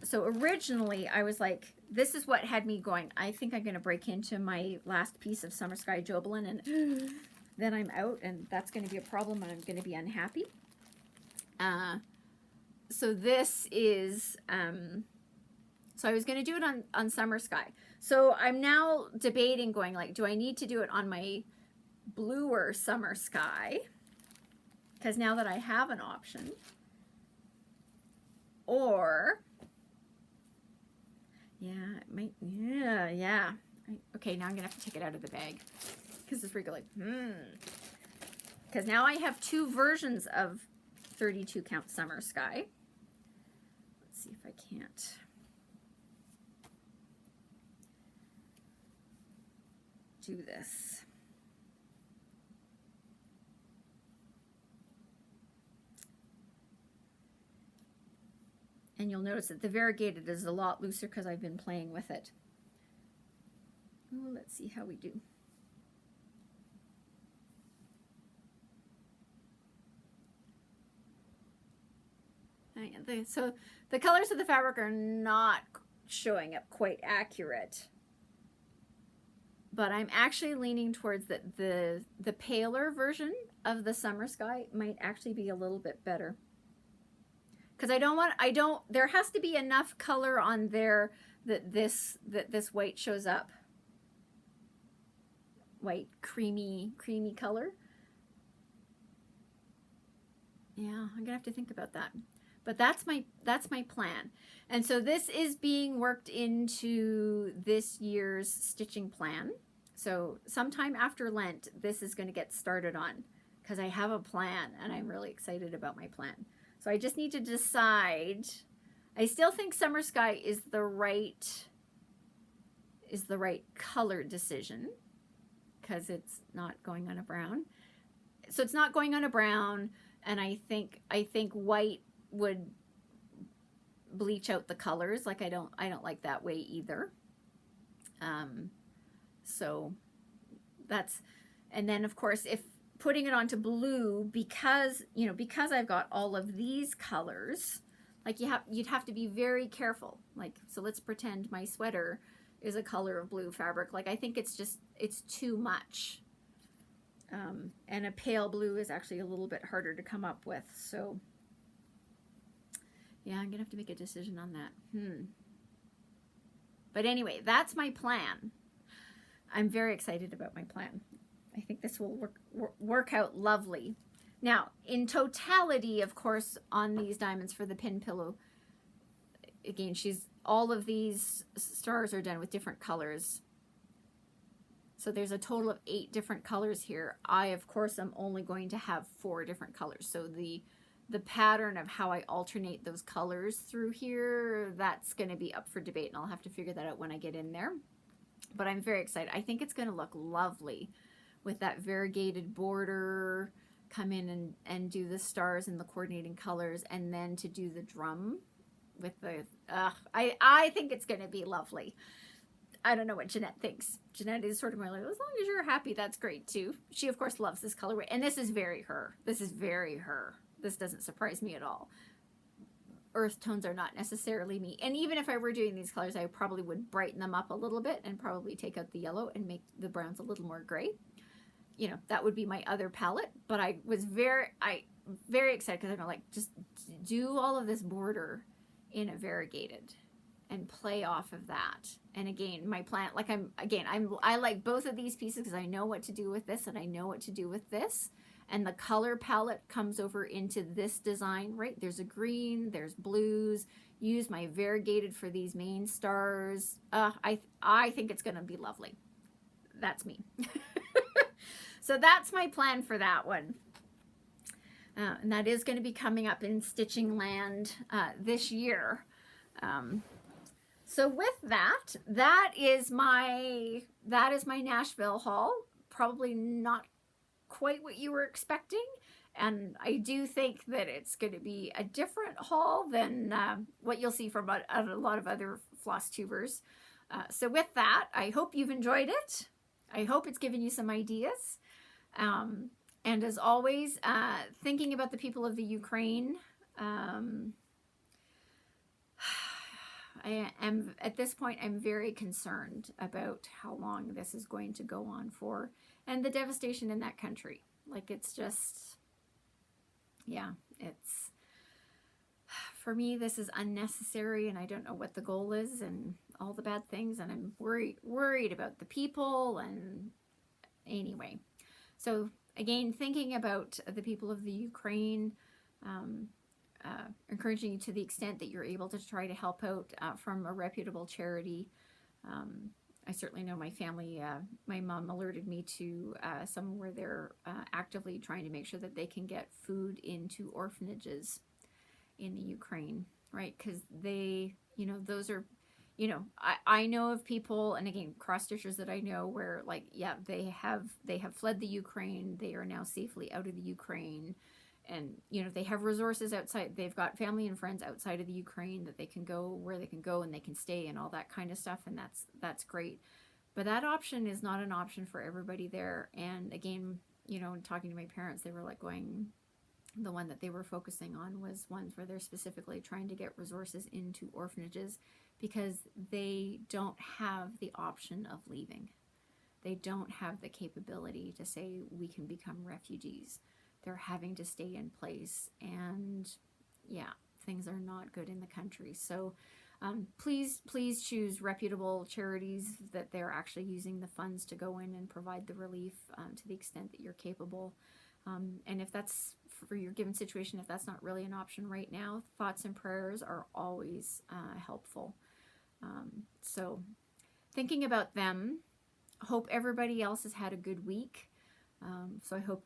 So originally I was like, this is what had me going, I think I'm going to break into my last piece of Summer Sky Jobelin, and then I'm out, and that's going to be a problem, and I'm going to be unhappy. So this is, so I was going to do it on Summer Sky. So I'm now debating going like, do I need to do it on my bluer Summer Sky? Because now that I have an option. Or, yeah, it might, yeah. Okay, now I'm going to have to take it out of the bag. Because it's really like, Because now I have 2 versions of 32 count Summer Sky. Let's see if I can't. Do this. And you'll notice that the variegated is a lot looser because I've been playing with it. Oh, let's see how we do. So the colors of the fabric are not showing up quite accurate. But I'm actually leaning towards that the paler version of the summer sky might actually be a little bit better. Because there has to be enough color on there that this white shows up. White, creamy color. Yeah, I'm gonna have to think about that. But that's my plan. And so this is being worked into this year's stitching plan. So sometime after Lent, this is going to get started on, because I have a plan and I'm really excited about my plan. So I just need to decide. I still think Summer Sky is the right color decision, because it's not going on a brown. So it's not going on a brown, and I think white would bleach out the colors. Like I don't like that way either. So that's, and then of course if putting it onto blue, because I've got all of these colors, like you'd have to be very careful. Like, so let's pretend my sweater is a color of blue fabric. Like I think it's too much. And a pale blue is actually a little bit harder to come up with. So yeah, I'm gonna have to make a decision on that. But anyway, that's my plan. I'm very excited about my plan. I think this will work out lovely. Now, in totality, of course, on these diamonds for the pin pillow, again, all of these stars are done with different colors. So there's a total of 8 different colors here. I, of course, am only going to have 4 different colors. So the pattern of how I alternate those colors through here, that's going to be up for debate, and I'll have to figure that out when I get in there. But I'm very excited. I think it's going to look lovely with that variegated border, come in and do the stars and the coordinating colors, and then to do the drum with the, I think it's going to be lovely. I don't know what Jeanette thinks. Jeanette is sort of more like, as long as you're happy, that's great too. She, of course, loves this colorway. And this is very her. This is very her. This doesn't surprise me at all. Earth tones are not necessarily me. And even if I were doing these colors, I probably would brighten them up a little bit and probably take out the yellow and make the browns a little more gray. That would be my other palette. But I was very excited because I'm like, just do all of this border in a variegated and play off of that. And again, my plan, like I like both of these pieces because I know what to do with this and I know what to do with this. And the color palette comes over into this design, right? There's a green, there's blues. Use my variegated for these main stars. I think it's gonna be lovely. That's me. So that's my plan for that one. And that is gonna be coming up in Stitching Land this year. So with that is my Nashville haul. Probably not quite what you were expecting, and I do think that it's going to be a different haul than what you'll see from a lot of other floss tubers. So with that, I hope you've enjoyed it. I hope it's given you some ideas. And as always, thinking about the people of the Ukraine, I am, at this point, I'm very concerned about how long this is going to go on for and the devastation in that country. Like, it's just, yeah, it's, for me, this is unnecessary, and I don't know what the goal is and all the bad things, and I'm worried about the people, and anyway. So, again, thinking about the people of the Ukraine, encouraging you to the extent that you're able to try to help out from a reputable charity. I certainly know my family, my mom alerted me to some where they're actively trying to make sure that they can get food into orphanages in the Ukraine, right? Because they, those are, I know of people, and again, cross-stitchers that I know where, like, yeah, they have fled the Ukraine. They are now safely out of the Ukraine. And, they have resources outside. They've got family and friends outside of the Ukraine that they can go where they can go and they can stay and all that kind of stuff. And that's great. But that option is not an option for everybody there. And again, talking to my parents, they were like going, The one that they were focusing on was ones where they're specifically trying to get resources into orphanages because they don't have the option of leaving. They don't have the capability to say we can become refugees. They're having to stay in place, and yeah, things are not good in the country. So please choose reputable charities that they're actually using the funds to go in and provide the relief to the extent that you're capable. And if that's for your given situation, if that's not really an option right now, thoughts and prayers are always helpful. So thinking about them, hope everybody else has had a good week. So I hope,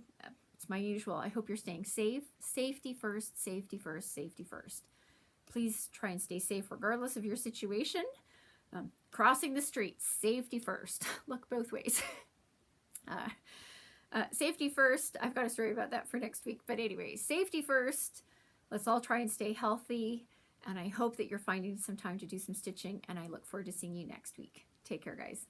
it's my usual, I hope you're staying safe. Safety first, safety first, safety first. Please try and stay safe regardless of your situation. Crossing the street, safety first. Look both ways. Safety first. I've got a story about that for next week. But anyway, safety first. Let's all try and stay healthy. And I hope that you're finding some time to do some stitching. And I look forward to seeing you next week. Take care, guys.